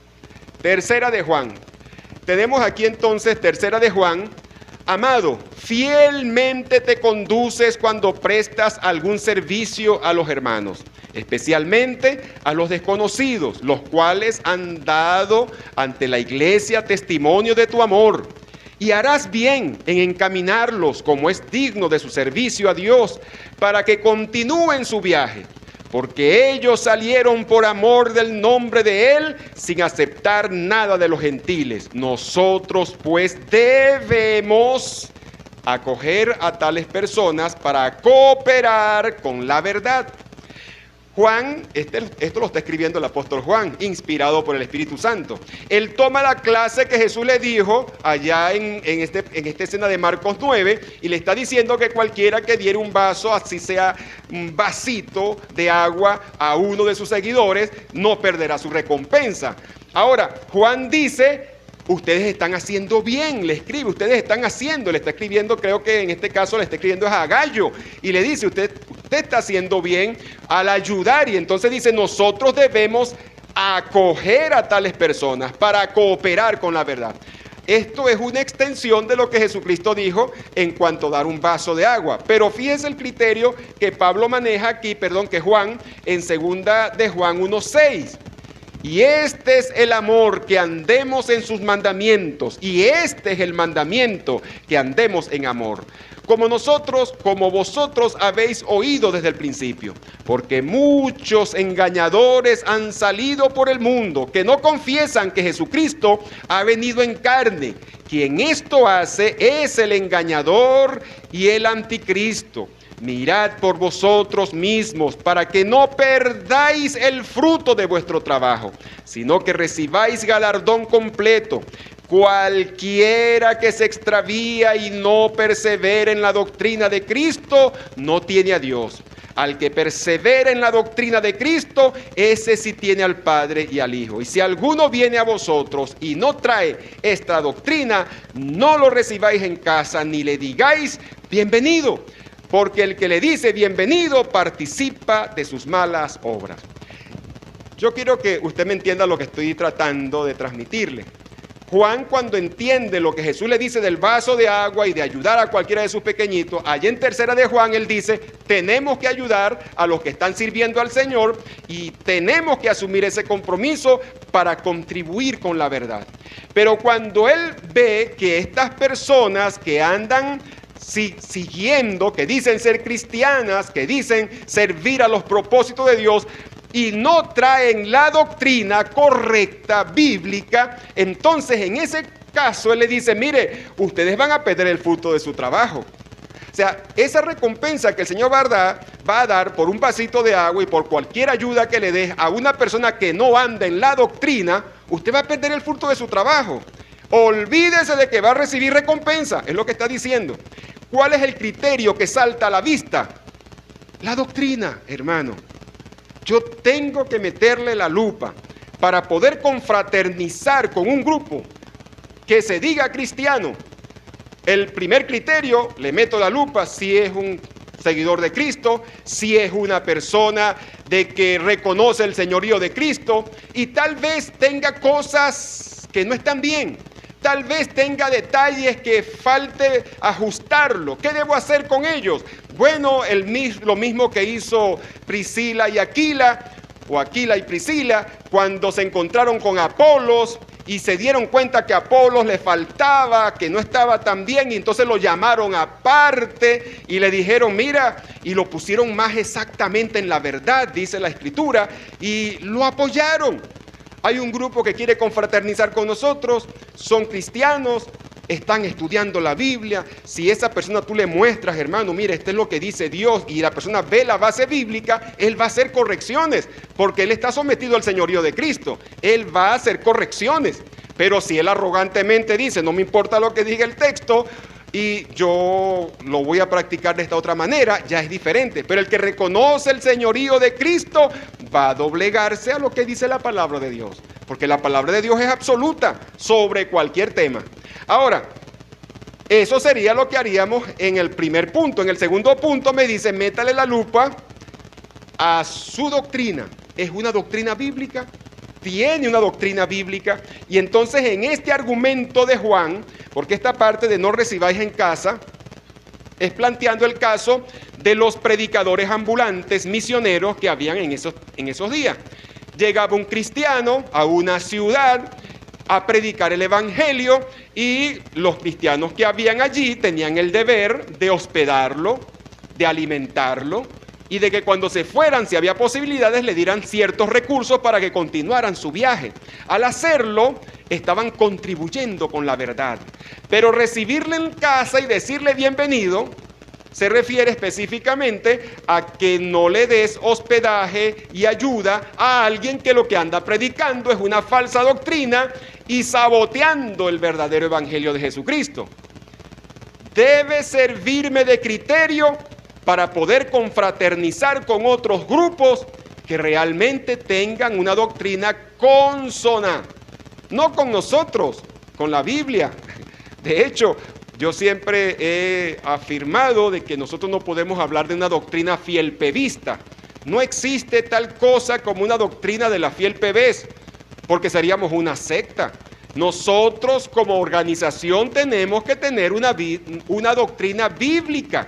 Tercera de Juan. Tenemos aquí entonces tercera de Juan. Amado, fielmente te conduces cuando prestas algún servicio a los hermanos, especialmente a los desconocidos, los cuales han dado ante la iglesia testimonio de tu amor. Y harás bien en encaminarlos como es digno de su servicio a Dios, para que continúen su viaje. Porque ellos salieron por amor del nombre de Él, sin aceptar nada de los gentiles. Nosotros pues debemos acoger a tales personas para cooperar con la verdad. Juan, esto lo está escribiendo el apóstol Juan, inspirado por el Espíritu Santo. Él toma la clase que Jesús le dijo allá en esta escena de Marcos 9 y le está diciendo que cualquiera que diera un vaso, así sea un vasito de agua a uno de sus seguidores, no perderá su recompensa. Ahora, Juan dice, ustedes están haciendo bien, le escribe, ustedes están haciendo, le está escribiendo, creo que en este caso le está escribiendo a Gallo, y le dice, usted está haciendo bien al ayudar, y entonces dice, nosotros debemos acoger a tales personas para cooperar con la verdad. Esto es una extensión de lo que Jesucristo dijo en cuanto a dar un vaso de agua. Pero fíjense el criterio que Pablo maneja aquí, que Juan, en segunda de Juan 1:6. Y este es el amor, que andemos en sus mandamientos. Y este es el mandamiento, que andemos en amor. Como vosotros habéis oído desde el principio. Porque muchos engañadores han salido por el mundo, que no confiesan que Jesucristo ha venido en carne. Quien esto hace es el engañador y el anticristo. Mirad por vosotros mismos, para que no perdáis el fruto de vuestro trabajo, sino que recibáis galardón completo. Cualquiera que se extravía y no persevera en la doctrina de Cristo, no tiene a Dios. Al que persevera en la doctrina de Cristo, ese sí tiene al Padre y al Hijo. Y si alguno viene a vosotros y no trae esta doctrina, no lo recibáis en casa, ni le digáis bienvenido. Porque el que le dice bienvenido participa de sus malas obras. Yo quiero que usted me entienda lo que estoy tratando de transmitirle. Juan, cuando entiende lo que Jesús le dice del vaso de agua y de ayudar a cualquiera de sus pequeñitos, allá en tercera de Juan él dice, tenemos que ayudar a los que están sirviendo al Señor y tenemos que asumir ese compromiso para contribuir con la verdad. Pero cuando él ve que estas personas que andan siguiendo, que dicen ser cristianas, que dicen servir a los propósitos de Dios y no traen la doctrina correcta, bíblica, entonces en ese caso él le dice, mire, ustedes van a perder el fruto de su trabajo. O sea, esa recompensa que el Señor va a dar por un vasito de agua y por cualquier ayuda que le dé a una persona que no anda en la doctrina, usted va a perder el fruto de su trabajo. Olvídese de que va a recibir recompensa, es lo que está diciendo. ¿Cuál es el criterio que salta a la vista? La doctrina, hermano. Yo tengo que meterle la lupa para poder confraternizar con un grupo que se diga cristiano El primer criterio, le meto la lupa si es un seguidor de Cristo, si es una persona de que reconoce el señorío de Cristo y tal vez tenga cosas que no están bien. Tal vez tenga detalles que falte ajustarlo. ¿Qué debo hacer con ellos? Bueno, lo mismo que hizo Priscila y Aquila, o Aquila y Priscila, cuando se encontraron con Apolos y se dieron cuenta que a Apolos le faltaba, que no estaba tan bien, y entonces lo llamaron aparte y le dijeron, mira, y lo pusieron más exactamente en la verdad, dice la Escritura, y lo apoyaron. Hay un grupo que quiere confraternizar con nosotros, son cristianos, están estudiando la Biblia. Si esa persona tú le muestras, hermano, mira, esto es lo que dice Dios, y la persona ve la base bíblica, él va a hacer correcciones, porque él está sometido al señorío de Cristo. Él va a hacer correcciones. Pero si él arrogantemente dice, no me importa lo que diga el texto, y yo lo voy a practicar de esta otra manera, ya es diferente. Pero el que reconoce el señorío de Cristo va a doblegarse a lo que dice la palabra de Dios, porque la palabra de Dios es absoluta sobre cualquier tema. Ahora, eso sería lo que haríamos en el primer punto. En el segundo punto me dice, métale la lupa a su doctrina. ¿Es una doctrina bíblica? Tiene una doctrina bíblica. Y entonces en este argumento de Juan, porque esta parte de no recibáis en casa, es planteando el caso de los predicadores ambulantes misioneros que habían en esos días. Llegaba un cristiano a una ciudad a predicar el evangelio y los cristianos que habían allí tenían el deber de hospedarlo, de alimentarlo, y de que cuando se fueran, si había posibilidades, le dieran ciertos recursos para que continuaran su viaje. Al hacerlo, estaban contribuyendo con la verdad. Pero recibirle en casa y decirle bienvenido, se refiere específicamente a que no le des hospedaje y ayuda a alguien que lo que anda predicando es una falsa doctrina y saboteando el verdadero evangelio de Jesucristo. Debe servirme de criterio para poder confraternizar con otros grupos que realmente tengan una doctrina consona, no con nosotros, con la Biblia. De hecho, yo siempre he afirmado de que nosotros no podemos hablar de una doctrina fielpevista. No existe tal cosa como una doctrina de la fielpevez, porque seríamos una secta. Nosotros como organización tenemos que tener una doctrina bíblica,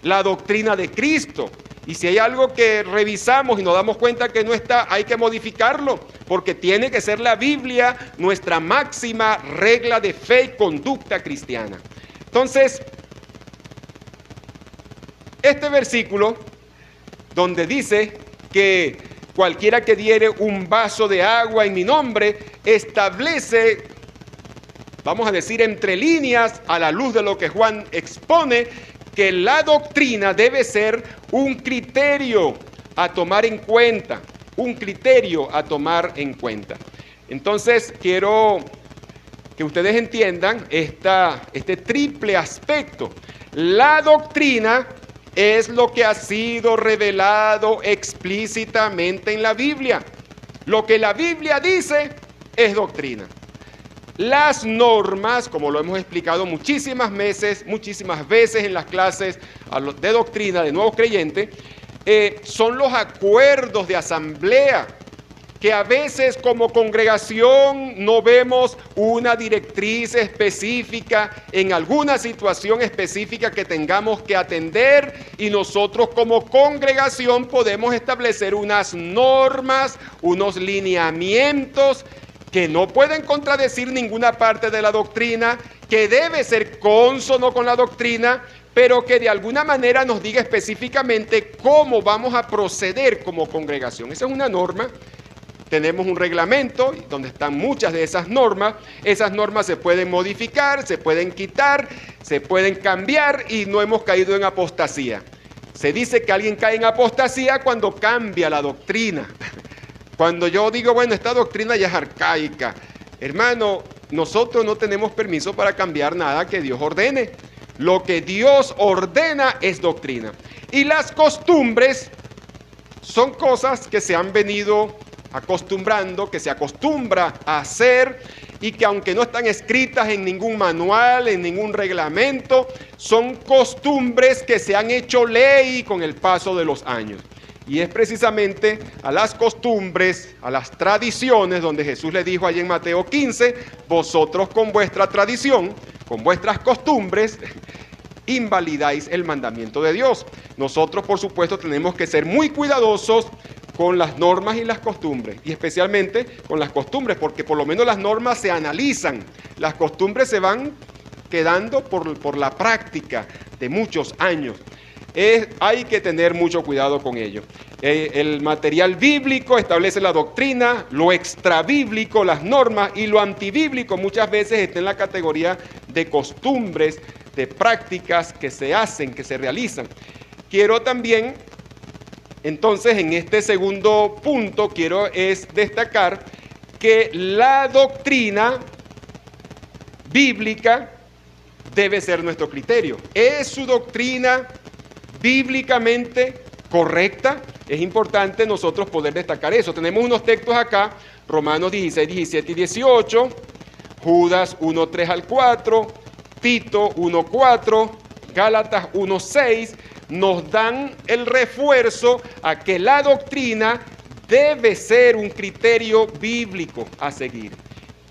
la doctrina de Cristo. Y si hay algo que revisamos y nos damos cuenta que no está, hay que modificarlo, porque tiene que ser la Biblia nuestra máxima regla de fe y conducta cristiana. Entonces, este versículo donde dice que cualquiera que diere un vaso de agua en mi nombre, establece, vamos a decir entre líneas, a la luz de lo que Juan expone, que la doctrina debe ser un criterio a tomar en cuenta, un criterio a tomar en cuenta. Entonces, quiero que ustedes entiendan este triple aspecto. La doctrina es lo que ha sido revelado explícitamente en la Biblia. Lo que la Biblia dice es doctrina. Las normas, como lo hemos explicado muchísimas veces en las clases de doctrina de nuevos creyentes, son los acuerdos de asamblea, que a veces como congregación no vemos una directriz específica en alguna situación específica que tengamos que atender, y nosotros como congregación podemos establecer unas normas, unos lineamientos que no pueden contradecir ninguna parte de la doctrina, que debe ser cónsono con la doctrina, pero que de alguna manera nos diga específicamente cómo vamos a proceder como congregación. Esa es una norma. Tenemos un reglamento donde están muchas de esas normas. Esas normas se pueden modificar, se pueden quitar, se pueden cambiar, y no hemos caído en apostasía. Se dice que alguien cae en apostasía cuando cambia la doctrina. Cuando yo digo, bueno, esta doctrina ya es arcaica. Hermano, nosotros no tenemos permiso para cambiar nada que Dios ordene. Lo que Dios ordena es doctrina. Y las costumbres son cosas que se han venido acostumbrando, que se acostumbra a hacer, y que aunque no están escritas en ningún manual, en ningún reglamento, son costumbres que se han hecho ley con el paso de los años. Y es precisamente a las costumbres, a las tradiciones, donde Jesús le dijo allí en Mateo 15, vosotros con vuestra tradición, con vuestras costumbres, invalidáis el mandamiento de Dios. Nosotros, por supuesto, tenemos que ser muy cuidadosos con las normas y las costumbres, y especialmente con las costumbres, porque por lo menos las normas se analizan, las costumbres se van quedando por la práctica de muchos años. Hay que tener mucho cuidado con ello. El material bíblico establece la doctrina, lo extrabíblico, las normas, y lo antibíblico muchas veces está en la categoría de costumbres, de prácticas que se hacen, que se realizan. Quiero también, entonces, en este segundo punto, quiero destacar que la doctrina bíblica debe ser nuestro criterio. ¿Es su doctrina bíblicamente correcta? Es importante nosotros poder destacar eso. Tenemos unos textos acá, Romanos 16, 17 y 18, Judas 1, 3 al 4, Tito 1, 4, Gálatas 1, 6, nos dan el refuerzo a que la doctrina debe ser un criterio bíblico a seguir.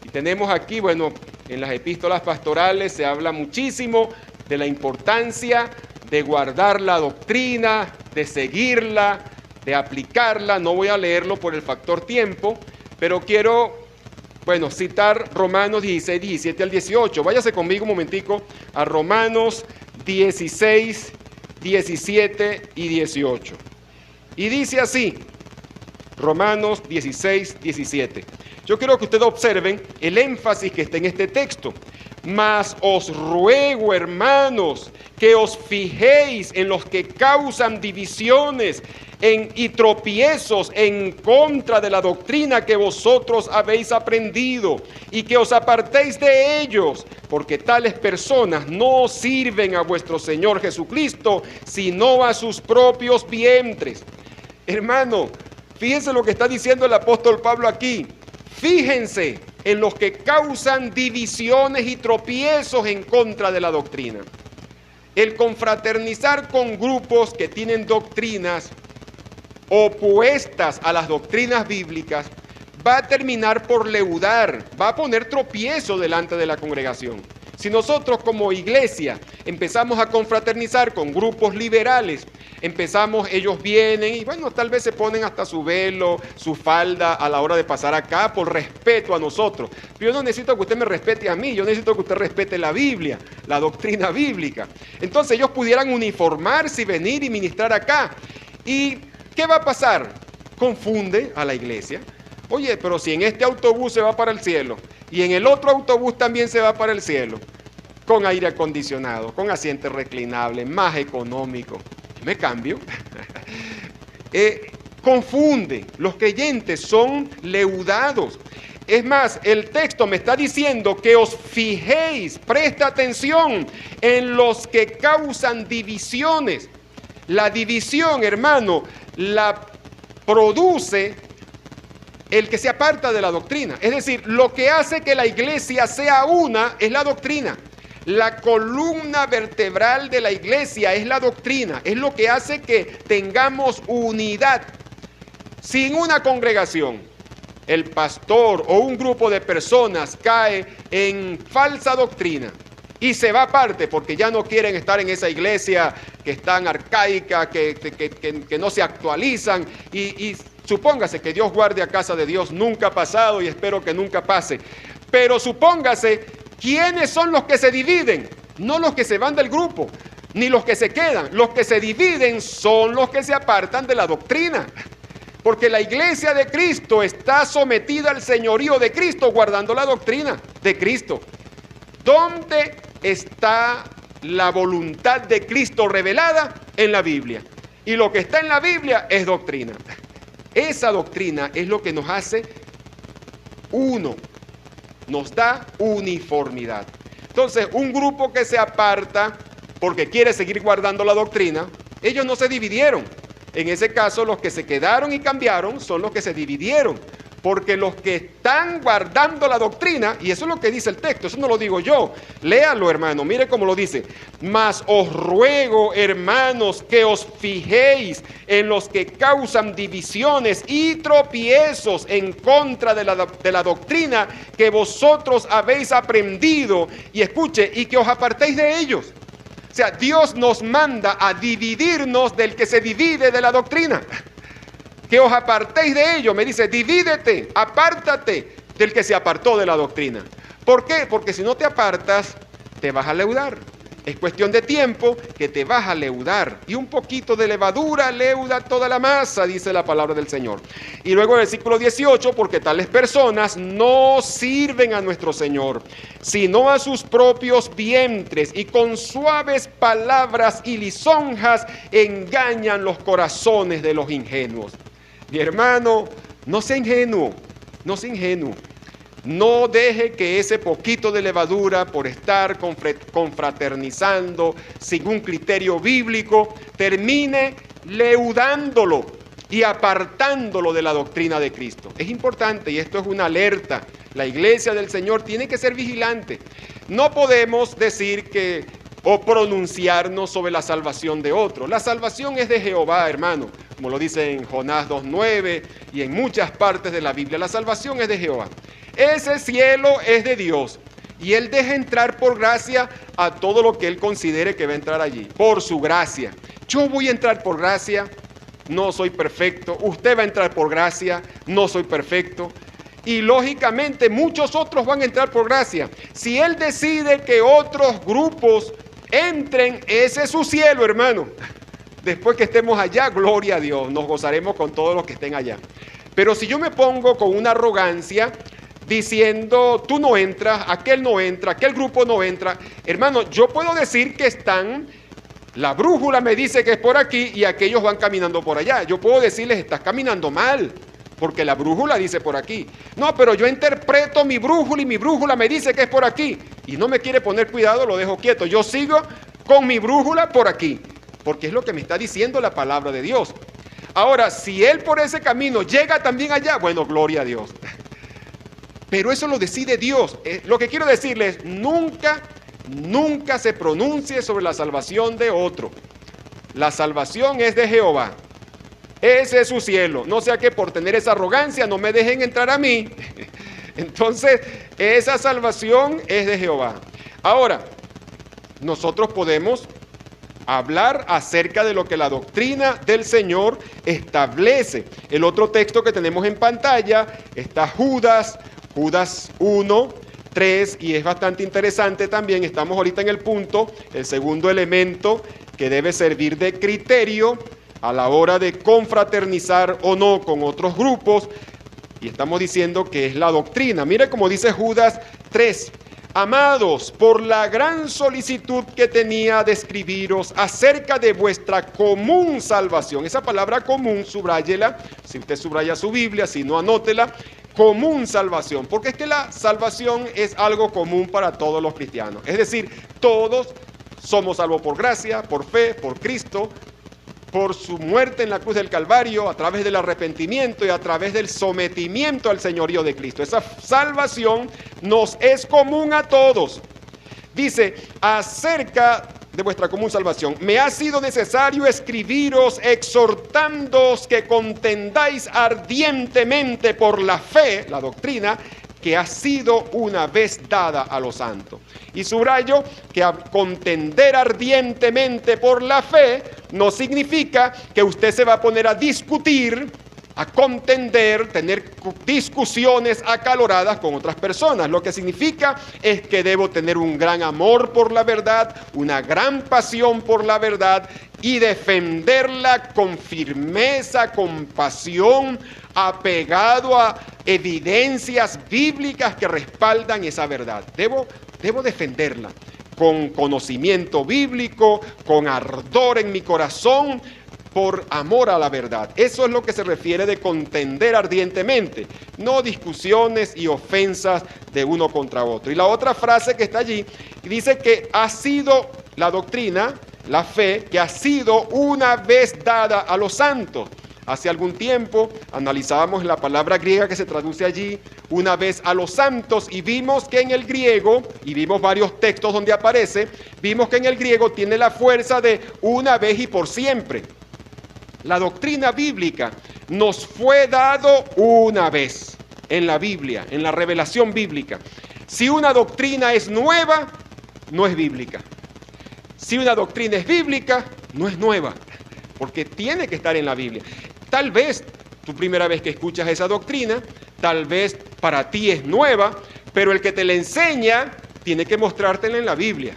Y tenemos aquí, bueno, en las epístolas pastorales se habla muchísimo de la importancia de guardar la doctrina, de seguirla, de aplicarla. No voy a leerlo por el factor tiempo, pero quiero, bueno, citar Romanos 16, 17 al 18. Váyase conmigo un momentico a Romanos 16, 17 y 18. Y dice así, Romanos 16, 17. Yo quiero que ustedes observen el énfasis que está en este texto. Mas os ruego, hermanos, que os fijéis en los que causan divisiones y tropiezos en contra de la doctrina que vosotros habéis aprendido, y que os apartéis de ellos, porque tales personas no sirven a vuestro Señor Jesucristo, sino a sus propios vientres. Hermano, fíjense lo que está diciendo el apóstol Pablo aquí. Fíjense en los que causan divisiones y tropiezos en contra de la doctrina. El confraternizar con grupos que tienen doctrinas opuestas a las doctrinas bíblicas va a terminar por leudar, va a poner tropiezo delante de la congregación. Si nosotros como iglesia empezamos a confraternizar con grupos liberales, ellos vienen y bueno, tal vez se ponen hasta su velo, su falda a la hora de pasar acá por respeto a nosotros. Pero yo no necesito que usted me respete a mí, yo necesito que usted respete la Biblia, la doctrina bíblica. Entonces ellos pudieran uniformarse y venir y ministrar acá. ¿Y qué va a pasar? Confunde a la iglesia. Oye, pero si en este autobús se va para el cielo y en el otro autobús también se va para el cielo, con aire acondicionado, con asiento reclinable, más económico, ¿me cambio? Confunde, los creyentes son leudados. Es más, el texto me está diciendo que os fijéis, presta atención, en los que causan divisiones. La división, hermano, la produce el que se aparta de la doctrina. Es decir, lo que hace que la iglesia sea una es la doctrina. La columna vertebral de la iglesia es la doctrina. Es lo que hace que tengamos unidad. Sin una congregación, el pastor o un grupo de personas cae en falsa doctrina y se va aparte porque ya no quieren estar en esa iglesia que es tan arcaica, que no se actualizan y supóngase que Dios guarde a casa de Dios, nunca ha pasado y espero que nunca pase. Pero supóngase, ¿quiénes son los que se dividen? No los que se van del grupo, ni los que se quedan. Los que se dividen son los que se apartan de la doctrina. Porque la iglesia de Cristo está sometida al señorío de Cristo, guardando la doctrina de Cristo. ¿Dónde está la voluntad de Cristo revelada? En la Biblia. Y lo que está en la Biblia es doctrina. Esa doctrina es lo que nos hace uno, nos da uniformidad. Entonces, un grupo que se aparta porque quiere seguir guardando la doctrina, ellos no se dividieron. En ese caso, los que se quedaron y cambiaron son los que se dividieron. Porque los que están guardando la doctrina, y eso es lo que dice el texto, eso no lo digo yo, léalo, hermano, mire cómo lo dice. Mas os ruego, hermanos, que os fijéis en los que causan divisiones y tropiezos en contra de la doctrina que vosotros habéis aprendido, y escuche, y que os apartéis de ellos. O sea, Dios nos manda a dividirnos del que se divide de la doctrina. Que os apartéis de ello, me dice, divídete, apártate del que se apartó de la doctrina. ¿Por qué? Porque si no te apartas, te vas a leudar. Es cuestión de tiempo que te vas a leudar. Y un poquito de levadura leuda toda la masa, dice la palabra del Señor. Y luego el versículo 18, porque tales personas no sirven a nuestro Señor, sino a sus propios vientres, y con suaves palabras y lisonjas engañan los corazones de los ingenuos. Mi hermano, no sea ingenuo, no sea ingenuo. No deje que ese poquito de levadura, por estar confraternizando sin un criterio bíblico, termine leudándolo y apartándolo de la doctrina de Cristo. Es importante, y esto es una alerta. La iglesia del Señor tiene que ser vigilante. No podemos decir que o pronunciarnos sobre la salvación de otro. La salvación es de Jehová, hermano, como lo dice en Jonás 2:9 y en muchas partes de la Biblia. La salvación es de Jehová. Ese cielo es de Dios, y Él deja entrar por gracia a todo lo que Él considere que va a entrar allí, por su gracia. Yo voy a entrar por gracia, no soy perfecto. Usted va a entrar por gracia, no soy perfecto. Y lógicamente muchos otros van a entrar por gracia. Si Él decide que otros grupos entren, ese es su cielo, hermano. Después que estemos allá, gloria a Dios, nos gozaremos con todos los que estén allá. Pero si yo me pongo con una arrogancia, diciendo, tú no entras, aquel no entra, aquel grupo no entra, hermano, yo puedo decir que están, la brújula me dice que es por aquí y aquellos van caminando por allá. Yo puedo decirles, estás caminando mal, porque la brújula dice por aquí. No, pero yo interpreto mi brújula y mi brújula me dice que es por aquí. Y no me quiere poner cuidado, lo dejo quieto. Yo sigo con mi brújula por aquí, porque es lo que me está diciendo la palabra de Dios. Ahora, si él por ese camino llega también allá, bueno, gloria a Dios. Pero eso lo decide Dios. Lo que quiero decirles, nunca se pronuncie sobre la salvación de otro. La salvación es de Jehová. Ese es su cielo. No sea que por tener esa arrogancia no me dejen entrar a mí. Entonces, esa salvación es de Jehová. Ahora, nosotros podemos hablar acerca de lo que la doctrina del Señor establece. El otro texto que tenemos en pantalla está Judas 1, 3, y es bastante interesante también. Estamos ahorita en el punto, el segundo elemento que debe servir de criterio a la hora de confraternizar o no con otros grupos, y estamos diciendo que es la doctrina. Mire cómo dice Judas 3. Amados, por la gran solicitud que tenía de escribiros acerca de vuestra común salvación. Esa palabra común, subráyela, si usted subraya su Biblia, si no, anótela. Común salvación, porque es que la salvación es algo común para todos los cristianos. Es decir, todos somos salvos por gracia, por fe, por Cristo, por su muerte en la cruz del Calvario, a través del arrepentimiento y a través del sometimiento al señorío de Cristo. Esa salvación nos es común a todos. Dice, acerca de vuestra común salvación, me ha sido necesario escribiros exhortándoos que contendáis ardientemente por la fe, la doctrina, que ha sido una vez dada a los santos. Y subrayo que contender ardientemente por la fe no significa que usted se va a poner a discutir, a contender, tener discusiones acaloradas con otras personas. Lo que significa es que debo tener un gran amor por la verdad, una gran pasión por la verdad y defenderla con firmeza, con pasión, apegado a evidencias bíblicas que respaldan esa verdad. Debo defenderla con conocimiento bíblico, con ardor en mi corazón, por amor a la verdad. Eso es lo que se refiere de contender ardientemente, no discusiones y ofensas de uno contra otro. Y la otra frase que está allí dice que ha sido la doctrina, la fe, que ha sido una vez dada a los santos. Hace algún tiempo analizábamos la palabra griega que se traduce allí, una vez a los santos, y vimos que en el griego, y vimos varios textos donde aparece, vimos que en el griego tiene la fuerza de una vez y por siempre. La doctrina bíblica nos fue dado una vez en la Biblia, en la revelación bíblica. Si una doctrina es nueva, no es bíblica. Si una doctrina es bíblica, no es nueva, porque tiene que estar en la Biblia. Tal vez tu primera vez que escuchas esa doctrina, tal vez para ti es nueva, pero el que te la enseña tiene que mostrártela en la Biblia.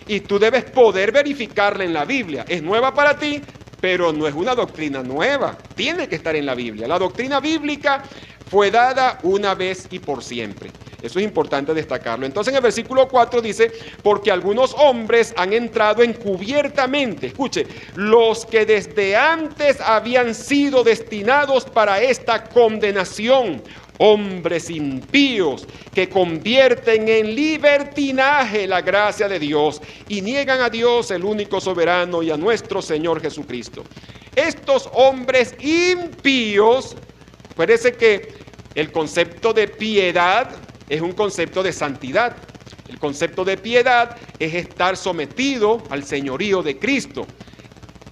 Y tú debes poder verificarla en la Biblia. Es nueva para ti, pero no es una doctrina nueva. Tiene que estar en la Biblia. La doctrina bíblica fue dada una vez y por siempre. Eso es importante destacarlo. Entonces en el versículo 4 dice, porque algunos hombres han entrado encubiertamente, escuche, los que desde antes habían sido destinados para esta condenación, hombres impíos que convierten en libertinaje la gracia de Dios y niegan a Dios, el único soberano, y a nuestro Señor Jesucristo. Estos hombres impíos, parece que el concepto de piedad es un concepto de santidad. El concepto de piedad es estar sometido al señorío de Cristo.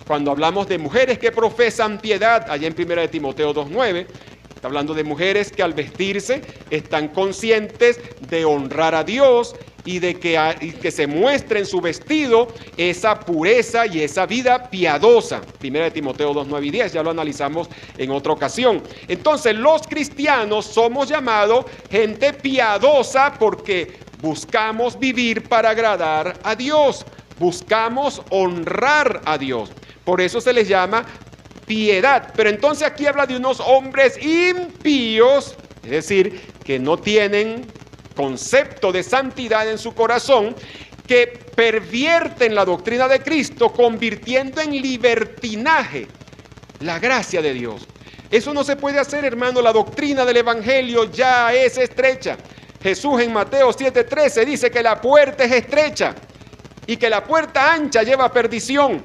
Cuando hablamos de mujeres que profesan piedad, allá en 1 Timoteo 2:9, está hablando de mujeres que al vestirse están conscientes de honrar a Dios y de que se muestre en su vestido esa pureza y esa vida piadosa. 1 Timoteo 2:9 y 10, ya lo analizamos en otra ocasión. Entonces los cristianos somos llamados gente piadosa porque buscamos vivir para agradar a Dios, buscamos honrar a Dios. Por eso se les llama piedad. Pero entonces aquí habla de unos hombres impíos, es decir, que no tienen concepto de santidad en su corazón, que pervierten la doctrina de Cristo, convirtiendo en libertinaje la gracia de Dios. Eso no se puede hacer, hermano. La doctrina del Evangelio ya es estrecha. Jesús en Mateo 7:13 dice que la puerta es estrecha y que la puerta ancha lleva a perdición.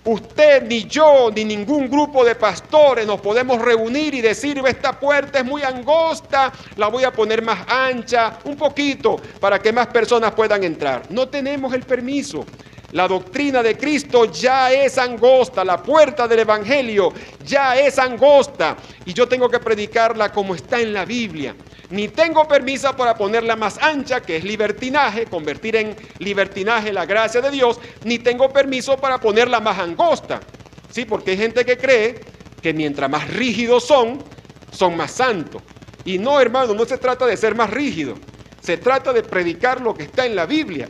Usted, ni yo, ni ningún grupo de pastores nos podemos reunir y decir, esta puerta es muy angosta, la voy a poner más ancha, un poquito, para que más personas puedan entrar. No tenemos el permiso. La doctrina de Cristo ya es angosta, la puerta del Evangelio ya es angosta, y yo tengo que predicarla como está en la Biblia. Ni tengo permiso para ponerla más ancha, que es libertinaje, convertir en libertinaje la gracia de Dios, ni tengo permiso para ponerla más angosta. Sí, porque hay gente que cree que mientras más rígidos son más santos. Y no, hermano, no se trata de ser más rígido, se trata de predicar lo que está en la Biblia.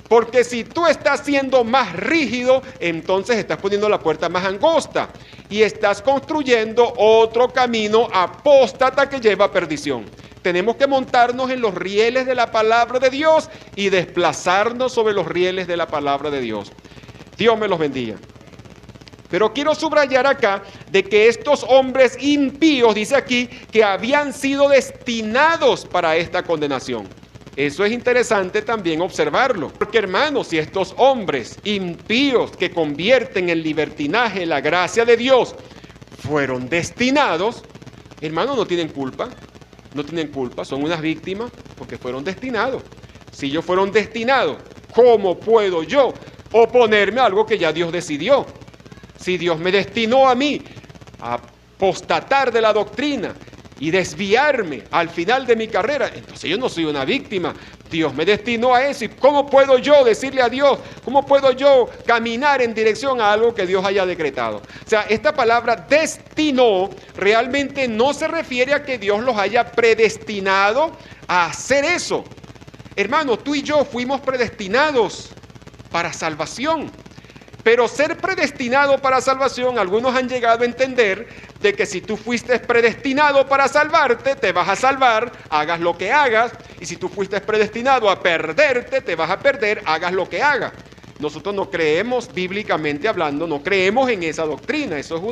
Porque si tú estás siendo más rígido, entonces estás poniendo la puerta más angosta y estás construyendo otro camino apóstata que lleva a perdición. Tenemos que montarnos en los rieles de la palabra de Dios y desplazarnos sobre los rieles de la palabra de Dios. Dios me los bendiga. Pero quiero subrayar acá de que estos hombres impíos, dice aquí, que habían sido destinados para esta condenación. Eso es interesante también observarlo, porque hermanos, si estos hombres impíos que convierten en libertinaje la gracia de Dios fueron destinados, hermanos, no tienen culpa, son unas víctimas porque fueron destinados. Si ellos fueron destinados, ¿cómo puedo yo oponerme a algo que ya Dios decidió? Si Dios me destinó a mí a apostatar de la doctrina y desviarme al final de mi carrera, entonces yo no soy una víctima. Dios me destinó a eso. ¿Y cómo puedo yo decirle a Dios? ¿Cómo puedo yo caminar en dirección a algo que Dios haya decretado? O sea, esta palabra destinó realmente no se refiere a que Dios los haya predestinado a hacer eso. Hermano, tú y yo fuimos predestinados para salvación. Pero ser predestinado para salvación, algunos han llegado a entender de que si tú fuiste predestinado para salvarte, te vas a salvar, hagas lo que hagas. Y si tú fuiste predestinado a perderte, te vas a perder, hagas lo que hagas. Nosotros no creemos, bíblicamente hablando, no creemos en esa doctrina. Eso es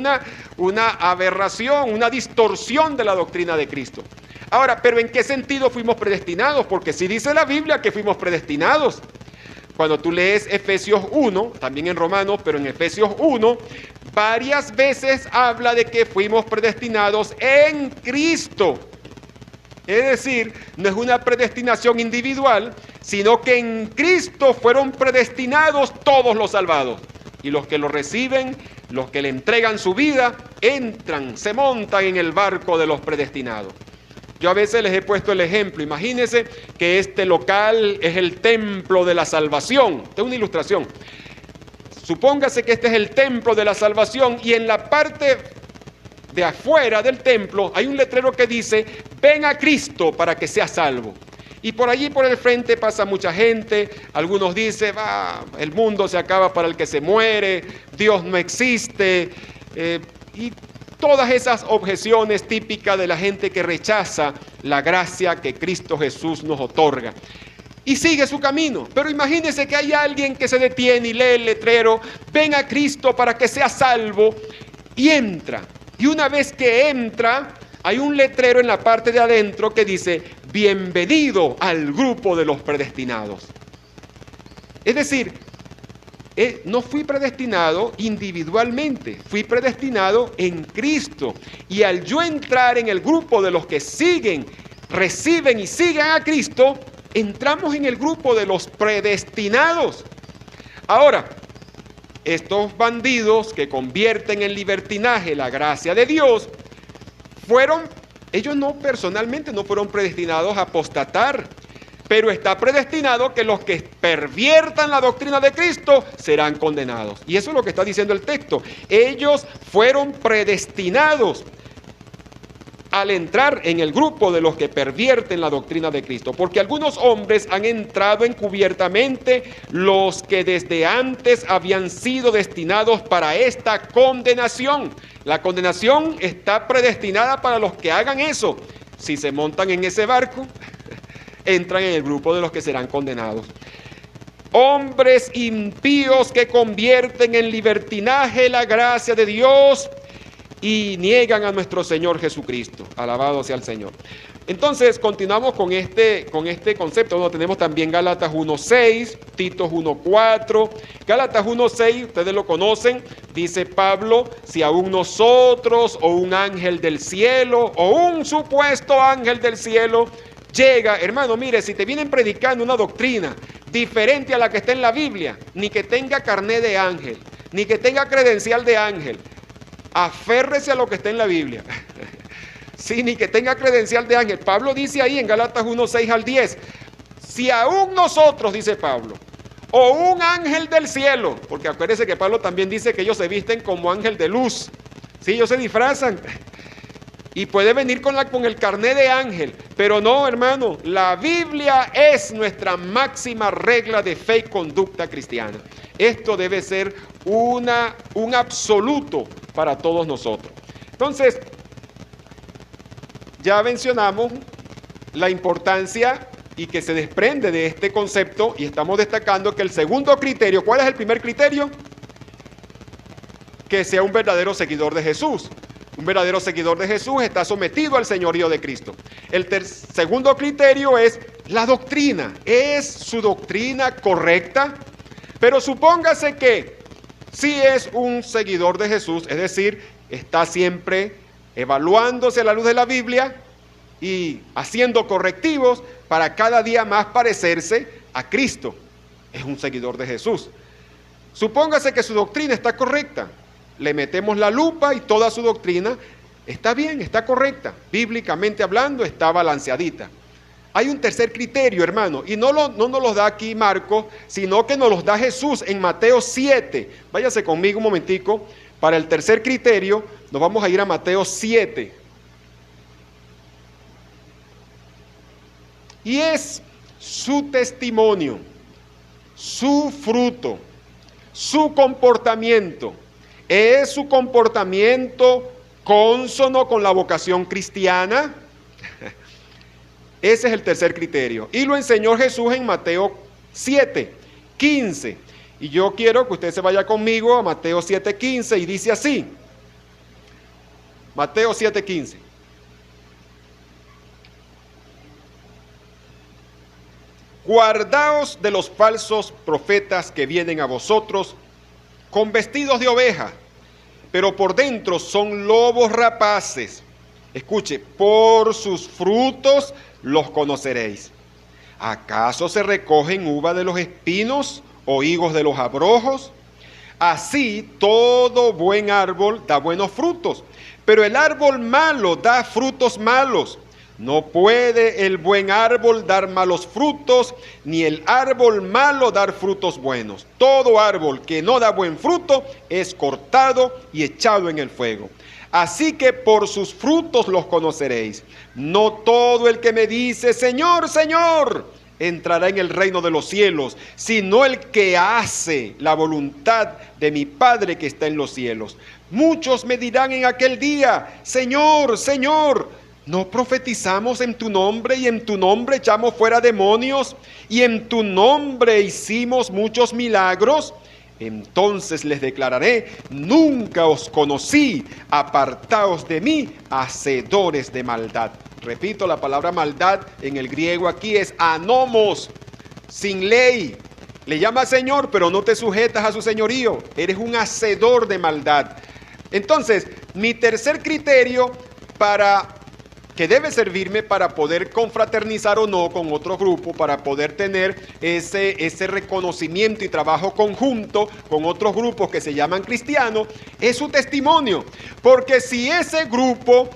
una aberración, una distorsión de la doctrina de Cristo. Ahora, ¿pero en qué sentido fuimos predestinados? Porque sí dice la Biblia que fuimos predestinados. Cuando tú lees Efesios 1, también en Romanos, pero en Efesios 1, varias veces habla de que fuimos predestinados en Cristo. Es decir, no es una predestinación individual, sino que en Cristo fueron predestinados todos los salvados. Y los que lo reciben, los que le entregan su vida, entran, se montan en el barco de los predestinados. Yo a veces les he puesto el ejemplo. Imagínense que este local es el templo de la salvación. Esta es una ilustración. Supóngase que este es el templo de la salvación y en la parte de afuera del templo hay un letrero que dice: ven a Cristo para que seas salvo. Y por allí, por el frente, pasa mucha gente. Algunos dicen: el mundo se acaba para el que se muere, Dios no existe, y todas esas objeciones típicas de la gente que rechaza la gracia que Cristo Jesús nos otorga. Y sigue su camino. Pero imagínense que hay alguien que se detiene y lee el letrero: ven a Cristo para que seas salvo, y entra. Y una vez que entra, hay un letrero en la parte de adentro que dice: bienvenido al grupo de los predestinados. Es decir, no fui predestinado individualmente, fui predestinado en Cristo. Y al yo entrar en el grupo de los que siguen, reciben y siguen a Cristo, entramos en el grupo de los predestinados. Ahora, estos bandidos que convierten en libertinaje la gracia de Dios, ellos no personalmente no fueron predestinados a apostatar, pero está predestinado que los que perviertan la doctrina de Cristo serán condenados. Y eso es lo que está diciendo el texto. Ellos fueron predestinados al entrar en el grupo de los que pervierten la doctrina de Cristo, porque algunos hombres han entrado encubiertamente, los que desde antes habían sido destinados para esta condenación. La condenación está predestinada para los que hagan eso. Si se montan en ese barco, entran en el grupo de los que serán condenados. Hombres impíos que convierten en libertinaje la gracia de Dios y niegan a nuestro Señor Jesucristo. Alabado sea el Señor. Entonces, continuamos con este concepto. Bueno, tenemos también Gálatas 1:6, Tito 1:4. Gálatas 1:6, ustedes lo conocen. Dice Pablo: si aún nosotros o un ángel del cielo o un supuesto ángel del cielo llega, hermano, mire, si te vienen predicando una doctrina diferente a la que está en la Biblia, ni que tenga carné de ángel, ni que tenga credencial de ángel, aférrese a lo que está en la Biblia. Sí, ni que tenga credencial de ángel. Pablo dice ahí en Gálatas 1:6-10, si aún nosotros, dice Pablo, o un ángel del cielo, porque acuérdense que Pablo también dice que ellos se visten como ángel de luz, sí, ellos se disfrazan, y puede venir con el carné de ángel, pero no, hermano, la Biblia es nuestra máxima regla de fe y conducta cristiana. Esto debe ser un absoluto para todos nosotros. Entonces, ya mencionamos la importancia y que se desprende de este concepto, y estamos destacando que el segundo criterio, ¿cuál es el primer criterio? Que sea un verdadero seguidor de Jesús. Un verdadero seguidor de Jesús está sometido al señorío de Cristo. El segundo criterio es la doctrina. ¿Es su doctrina correcta? Pero supóngase que sí es un seguidor de Jesús, es decir, está siempre evaluándose a la luz de la Biblia y haciendo correctivos para cada día más parecerse a Cristo. Es un seguidor de Jesús. Supóngase que su doctrina está correcta. Le metemos la lupa y toda su doctrina está bien, está correcta. Bíblicamente hablando, está balanceadita. Hay un tercer criterio, hermano, y no nos los da aquí Marcos, sino que nos los da Jesús en Mateo 7. Váyase conmigo un momentico. Para el tercer criterio, nos vamos a ir a Mateo 7. Y es su testimonio, su fruto, su comportamiento. ¿Es su comportamiento cónsono con la vocación cristiana? Ese es el tercer criterio. Y lo enseñó Jesús en Mateo 7:15. Y yo quiero que usted se vaya conmigo a Mateo 7:15 y dice así. Mateo 7:15. guardaos de los falsos profetas que vienen a vosotros con vestidos de oveja, pero por dentro son lobos rapaces. Escuche, por sus frutos los conoceréis. ¿Acaso se recogen uva de los espinos o higos de los abrojos? Así todo buen árbol da buenos frutos, pero el árbol malo da frutos malos. No puede el buen árbol dar malos frutos, ni el árbol malo dar frutos buenos. Todo árbol que no da buen fruto es cortado y echado en el fuego. Así que por sus frutos los conoceréis. No todo el que me dice, Señor, Señor, entrará en el reino de los cielos, sino el que hace la voluntad de mi Padre que está en los cielos. Muchos me dirán en aquel día, Señor, Señor, ¿no profetizamos en tu nombre y en tu nombre echamos fuera demonios y en tu nombre hicimos muchos milagros? Entonces les declararé, nunca os conocí, apartaos de mí, hacedores de maldad. Repito, la palabra maldad en el griego aquí es anomos, sin ley. Le llama Señor, pero no te sujetas a su señorío. Eres un hacedor de maldad. Entonces, mi tercer criterio que debe servirme para poder confraternizar o no con otro grupo, para poder tener ese reconocimiento y trabajo conjunto con otros grupos que se llaman cristianos, es su testimonio. Porque si ese grupo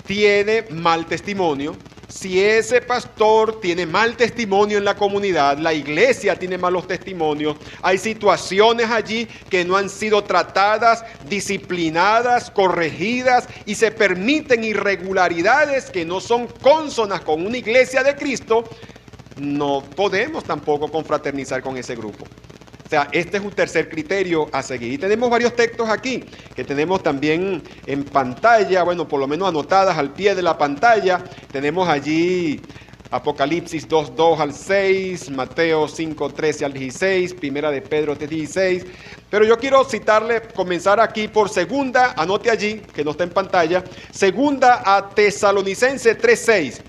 tiene mal testimonio, si ese pastor tiene mal testimonio en la comunidad, la iglesia tiene malos testimonios, hay situaciones allí que no han sido tratadas, disciplinadas, corregidas y se permiten irregularidades que no son cónsonas con una iglesia de Cristo, no podemos tampoco confraternizar con ese grupo. O sea, este es un tercer criterio a seguir. Y tenemos varios textos aquí, que tenemos también en pantalla, bueno, por lo menos anotadas al pie de la pantalla. Tenemos allí Apocalipsis 2:2 al 6, Mateo 5:13 al 16, Primera de Pedro 3:16. Pero yo quiero comenzar aquí por segunda, anote allí, que no está en pantalla, segunda a Tesalonicenses 3:6.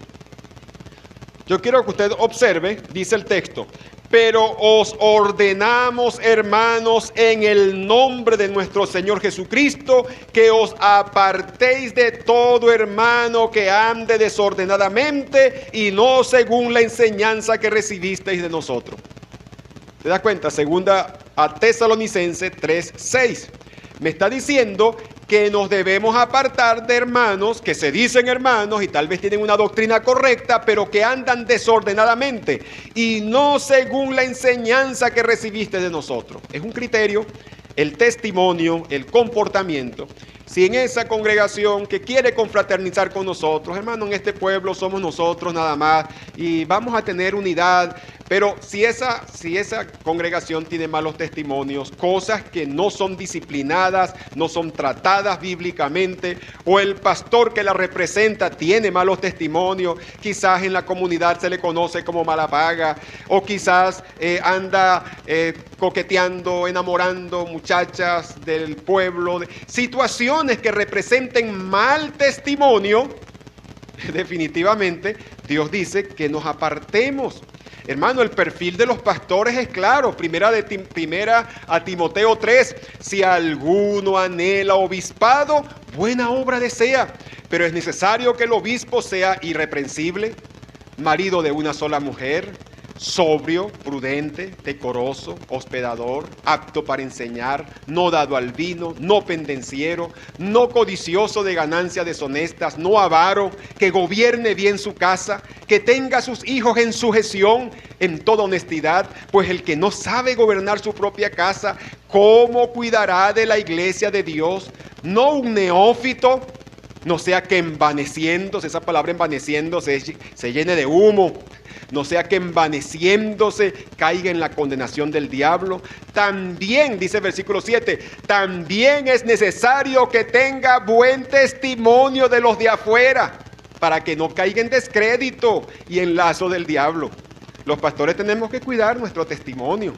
Yo quiero que usted observe, dice el texto, pero os ordenamos, hermanos, en el nombre de nuestro Señor Jesucristo, que os apartéis de todo hermano que ande desordenadamente y no según la enseñanza que recibisteis de nosotros. ¿Se da cuenta? Segunda a Tesalonicenses 3:6. Me está diciendo que nos debemos apartar de hermanos que se dicen hermanos y tal vez tienen una doctrina correcta, pero que andan desordenadamente y no según la enseñanza que recibiste de nosotros. Es un criterio, el testimonio, el comportamiento. Si en esa congregación que quiere confraternizar con nosotros, hermano, en este pueblo somos nosotros nada más y vamos a tener unidad, pero si esa congregación tiene malos testimonios, cosas que no son disciplinadas, no son tratadas bíblicamente, o el pastor que la representa tiene malos testimonios, quizás en la comunidad se le conoce como mala paga, o quizás anda coqueteando, enamorando muchachas del pueblo, situaciones que representen mal testimonio, definitivamente Dios dice que nos apartemos. Hermano, el perfil de los pastores es claro. Primera a Timoteo 3, si alguno anhela obispado, buena obra desea, pero es necesario que el obispo sea irreprensible, marido de una sola mujer, sobrio, prudente, decoroso, hospedador, apto para enseñar, no dado al vino, no pendenciero, no codicioso de ganancias deshonestas, no avaro, que gobierne bien su casa, que tenga a sus hijos en sujeción en toda honestidad, pues el que no sabe gobernar su propia casa, ¿cómo cuidará de la iglesia de Dios? No un neófito, no sea que envaneciéndose, esa palabra envaneciéndose se llene de humo, no sea que envaneciéndose caiga en la condenación del diablo. También, dice el versículo 7, también es necesario que tenga buen testimonio de los de afuera, para que no caiga en descrédito y en lazo del diablo. Los pastores tenemos que cuidar nuestro testimonio.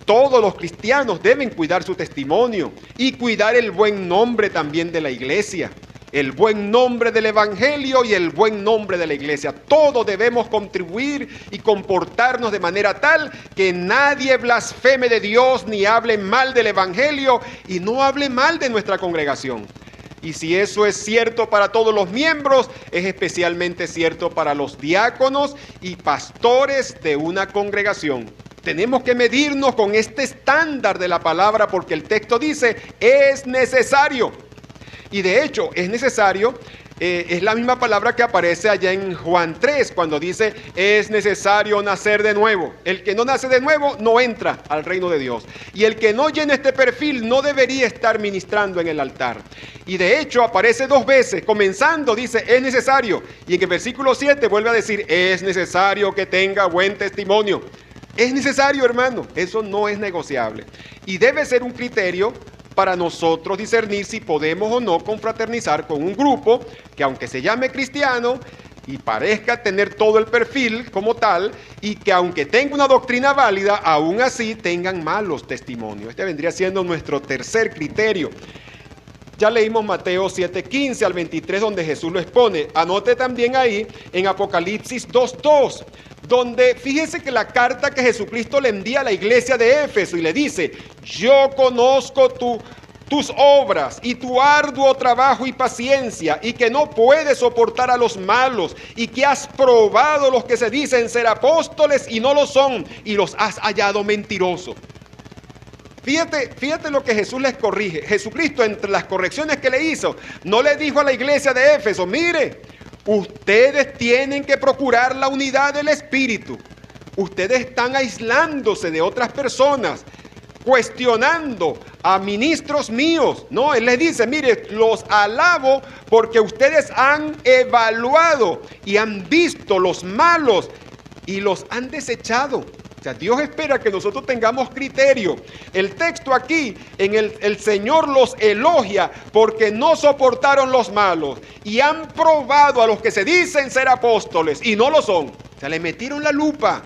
Todos los cristianos deben cuidar su testimonio y cuidar el buen nombre también de la iglesia. el buen nombre del Evangelio y el buen nombre de la iglesia. Todos debemos contribuir y comportarnos de manera tal que nadie blasfeme de Dios ni hable mal del Evangelio y no hable mal de nuestra congregación. Y si eso es cierto para todos los miembros, es especialmente cierto para los diáconos y pastores de una congregación. Tenemos que medirnos con este estándar de la palabra porque el texto dice, es necesario. Y de hecho, es necesario, es la misma palabra que aparece allá en Juan 3, cuando dice, es necesario nacer de nuevo. El que no nace de nuevo no entra al reino de Dios. Y el que no llena este perfil no debería estar ministrando en el altar. Y de hecho aparece 2 veces, comenzando dice, es necesario. Y en el versículo 7 vuelve a decir, es necesario que tenga buen testimonio. Es necesario, hermano, eso no es negociable. Y debe ser un criterio para nosotros discernir si podemos o no confraternizar con un grupo que aunque se llame cristiano y parezca tener todo el perfil como tal, y que aunque tenga una doctrina válida, aún así tengan malos testimonios. Este vendría siendo nuestro tercer criterio. Ya leímos Mateo 7:15 al 23, donde Jesús lo expone. Anote también ahí en Apocalipsis 2:2, donde fíjese que la carta que Jesucristo le envía a la iglesia de Éfeso y le dice, yo conozco tus obras y tu arduo trabajo y paciencia, y que no puedes soportar a los malos, y que has probado los que se dicen ser apóstoles y no lo son, y los has hallado mentirosos. Fíjate lo que Jesús les corrige. Jesucristo, entre las correcciones que le hizo, no le dijo a la iglesia de Éfeso, mire, ustedes tienen que procurar la unidad del Espíritu. Ustedes están aislándose de otras personas, cuestionando a ministros míos. No, Él les dice, mire, los alabo porque ustedes han evaluado y han visto los malos y los han desechado. O sea, Dios espera que nosotros tengamos criterio. El texto aquí, el Señor los elogia porque no soportaron los malos y han probado a los que se dicen ser apóstoles y no lo son. O sea, le metieron la lupa,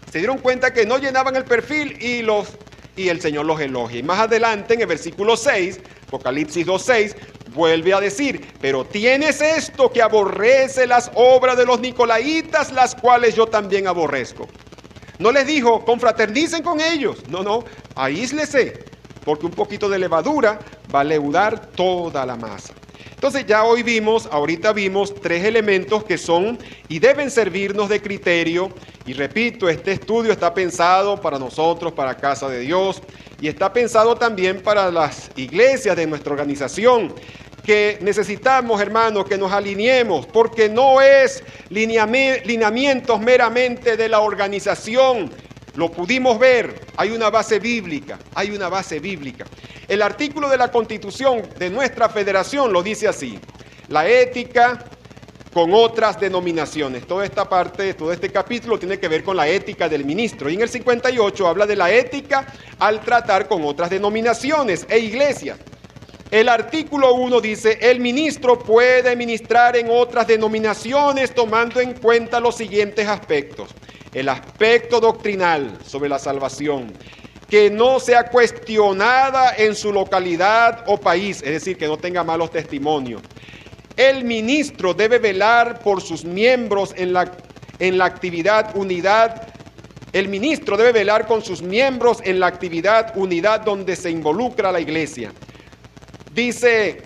se dieron cuenta que no llenaban el perfil y el Señor los elogia. Y más adelante en el versículo 6, Apocalipsis 2:6, vuelve a decir, pero tienes esto que aborrece las obras de los nicolaitas, las cuales yo también aborrezco. No les dijo, confraternicen con ellos. No, aíslese, porque un poquito de levadura va a leudar toda la masa. Entonces ya ahorita vimos 3 elementos que son y deben servirnos de criterio. Y repito, este estudio está pensado para nosotros, para Casa de Dios, y está pensado también para las iglesias de nuestra organización, que necesitamos, hermanos, que nos alineemos, porque no es lineamientos meramente de la organización. Lo pudimos ver, hay una base bíblica. El artículo de la Constitución de nuestra federación lo dice así: la ética con otras denominaciones. Toda esta parte, todo este capítulo tiene que ver con la ética del ministro. Y en el 58 habla de la ética al tratar con otras denominaciones e iglesias. El artículo 1 dice, el ministro puede ministrar en otras denominaciones tomando en cuenta los siguientes aspectos. El aspecto doctrinal sobre la salvación, que no sea cuestionada en su localidad o país, es decir, que no tenga malos testimonios. El ministro debe velar por sus miembros en la actividad unidad. El ministro debe velar con sus miembros en la actividad unidad donde se involucra la iglesia. Dice,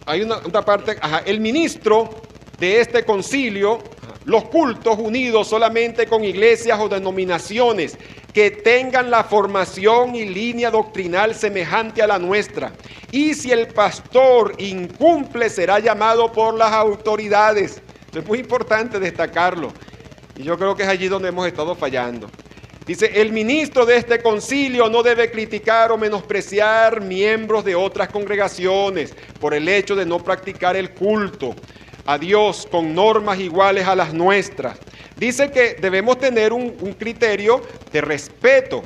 hay una parte, el ministro de este concilio, los cultos unidos solamente con iglesias o denominaciones que tengan la formación y línea doctrinal semejante a la nuestra. Y si el pastor incumple, será llamado por las autoridades. Esto es muy importante destacarlo. Y yo creo que es allí donde hemos estado fallando. Dice, el ministro de este concilio no debe criticar o menospreciar miembros de otras congregaciones por el hecho de no practicar el culto a Dios con normas iguales a las nuestras. Dice que debemos tener un criterio de respeto.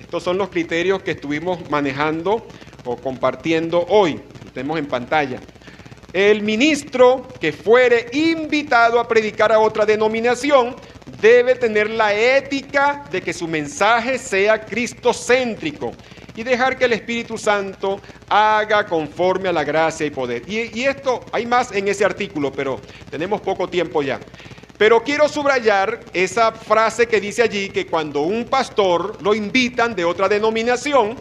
Estos son los criterios que estuvimos manejando o compartiendo hoy. Los tenemos en pantalla. El ministro que fuere invitado a predicar a otra denominación debe tener la ética de que su mensaje sea cristocéntrico y dejar que el Espíritu Santo haga conforme a la gracia y poder. Y esto, hay más en ese artículo, pero tenemos poco tiempo ya. Pero quiero subrayar esa frase que dice allí, que cuando un pastor lo invitan de otra denominación,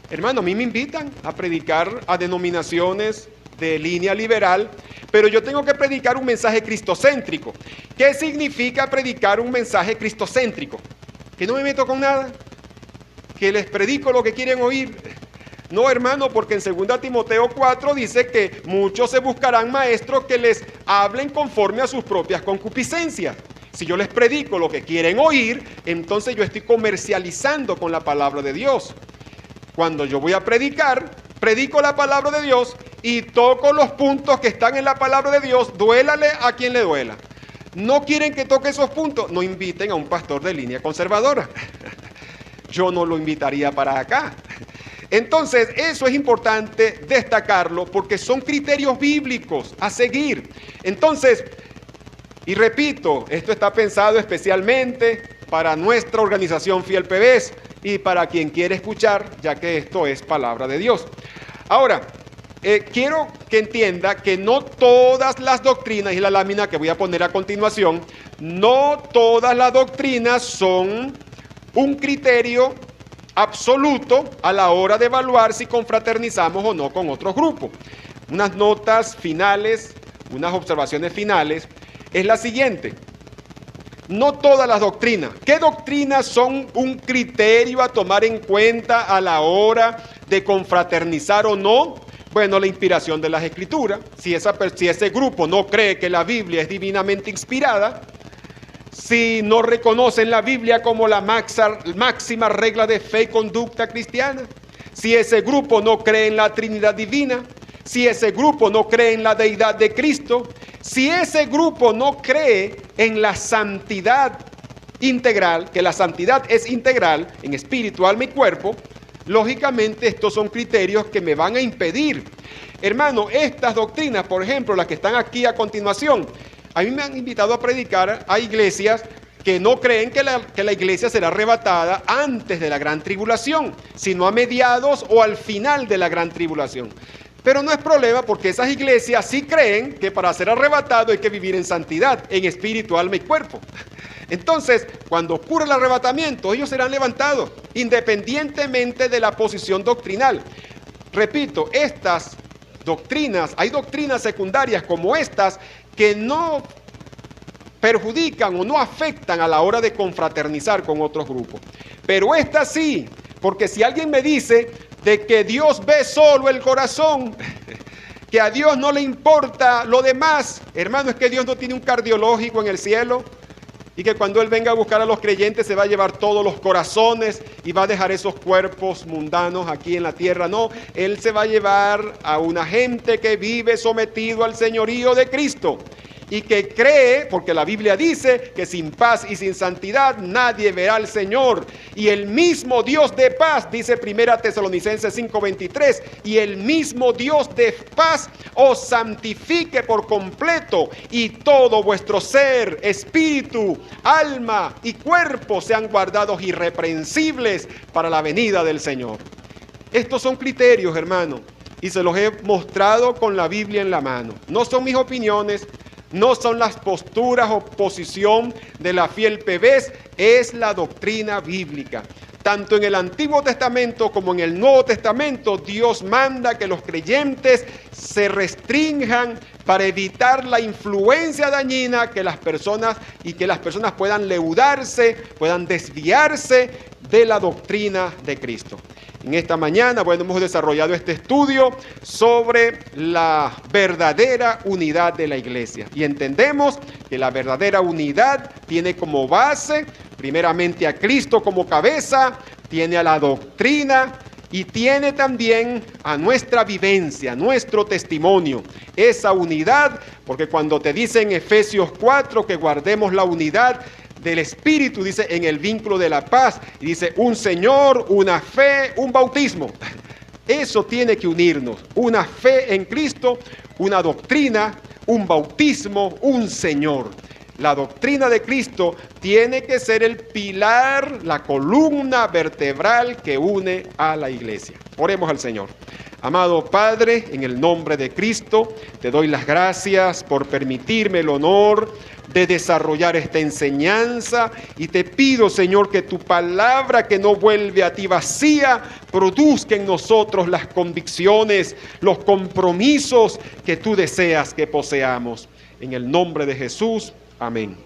hermano, a mí me invitan a predicar a denominaciones de línea liberal, pero yo tengo que predicar un mensaje cristocéntrico. ¿Qué significa predicar un mensaje cristocéntrico? Que no me meto con nada, que les predico lo que quieren oír. No, hermano, porque en 2 Timoteo 4 dice que muchos se buscarán maestros que les hablen conforme a sus propias concupiscencias. Si yo les predico lo que quieren oír, entonces yo estoy comercializando con la palabra de Dios. Cuando yo voy a predicar, predico la palabra de Dios y toco los puntos que están en la palabra de Dios, duélale a quien le duela. ¿No quieren que toque esos puntos? No inviten a un pastor de línea conservadora. Yo no lo invitaría para acá. Entonces, eso es importante destacarlo porque son criterios bíblicos a seguir. Entonces, y repito, esto está pensado especialmente para nuestra organización Fiel PBS y para quien quiere escuchar, ya que esto es palabra de Dios. Ahora, quiero que entienda que no todas las doctrinas, y la lámina que voy a poner a continuación, no todas las doctrinas son un criterio absoluto a la hora de evaluar si confraternizamos o no con otros grupos. Unas notas finales, unas observaciones finales, es la siguiente. No todas las doctrinas. ¿Qué doctrinas son un criterio a tomar en cuenta a la hora de confraternizar o no? Bueno, la inspiración de las Escrituras. Si ese grupo no cree que la Biblia es divinamente inspirada, si no reconocen la Biblia como la máxima regla de fe y conducta cristiana, si ese grupo no cree en la Trinidad divina, si ese grupo no cree en la deidad de Cristo, si ese grupo no cree en la santidad integral, que la santidad es integral en espíritu, alma y cuerpo, lógicamente estos son criterios que me van a impedir. Hermano, estas doctrinas, por ejemplo, las que están aquí a continuación, a mí me han invitado a predicar a iglesias que no creen que la iglesia será arrebatada antes de la gran tribulación, sino a mediados o al final de la gran tribulación. Pero no es problema porque esas iglesias sí creen que para ser arrebatado hay que vivir en santidad, en espíritu, alma y cuerpo. Entonces, cuando ocurre el arrebatamiento, ellos serán levantados, independientemente de la posición doctrinal. Repito, estas doctrinas, hay doctrinas secundarias como estas que no perjudican o no afectan a la hora de confraternizar con otros grupos. Pero esta sí, porque si alguien me dice de que Dios ve solo el corazón, que a Dios no le importa lo demás, hermano, es que Dios no tiene un cardiológico en el cielo y que cuando Él venga a buscar a los creyentes se va a llevar todos los corazones y va a dejar esos cuerpos mundanos aquí en la tierra. No, Él se va a llevar a una gente que vive sometido al señorío de Cristo y que cree, porque la Biblia dice que sin paz y sin santidad nadie verá al Señor. Y el mismo Dios de paz, dice 1 Tesalonicenses 5:23, y el mismo Dios de paz os santifique por completo, y todo vuestro ser, espíritu, alma y cuerpo sean guardados irreprensibles para la venida del Señor. Estos son criterios, hermano, y se los he mostrado con la Biblia en la mano. No son mis opiniones, no son las posturas o posición de la Fiel PBS, es la doctrina bíblica. Tanto en el Antiguo Testamento como en el Nuevo Testamento, Dios manda que los creyentes se restrinjan para evitar la influencia dañina que las personas puedan leudarse, puedan desviarse de la doctrina de Cristo. En esta mañana, hemos desarrollado este estudio sobre la verdadera unidad de la iglesia. Y entendemos que la verdadera unidad tiene como base, primeramente a Cristo como cabeza, tiene a la doctrina y tiene también a nuestra vivencia, nuestro testimonio. Esa unidad, porque cuando te dice en Efesios 4 que guardemos la unidad del Espíritu, dice en el vínculo de la paz, y dice un Señor, una fe, un bautismo. Eso tiene que unirnos, una fe en Cristo, una doctrina, un bautismo, un Señor. La doctrina de Cristo tiene que ser el pilar, la columna vertebral que une a la iglesia. Oremos al Señor. Amado Padre, en el nombre de Cristo, te doy las gracias por permitirme el honor de desarrollar esta enseñanza y te pido, Señor, que tu palabra, que no vuelve a ti vacía, produzca en nosotros las convicciones, los compromisos que tú deseas que poseamos. En el nombre de Jesús, amén.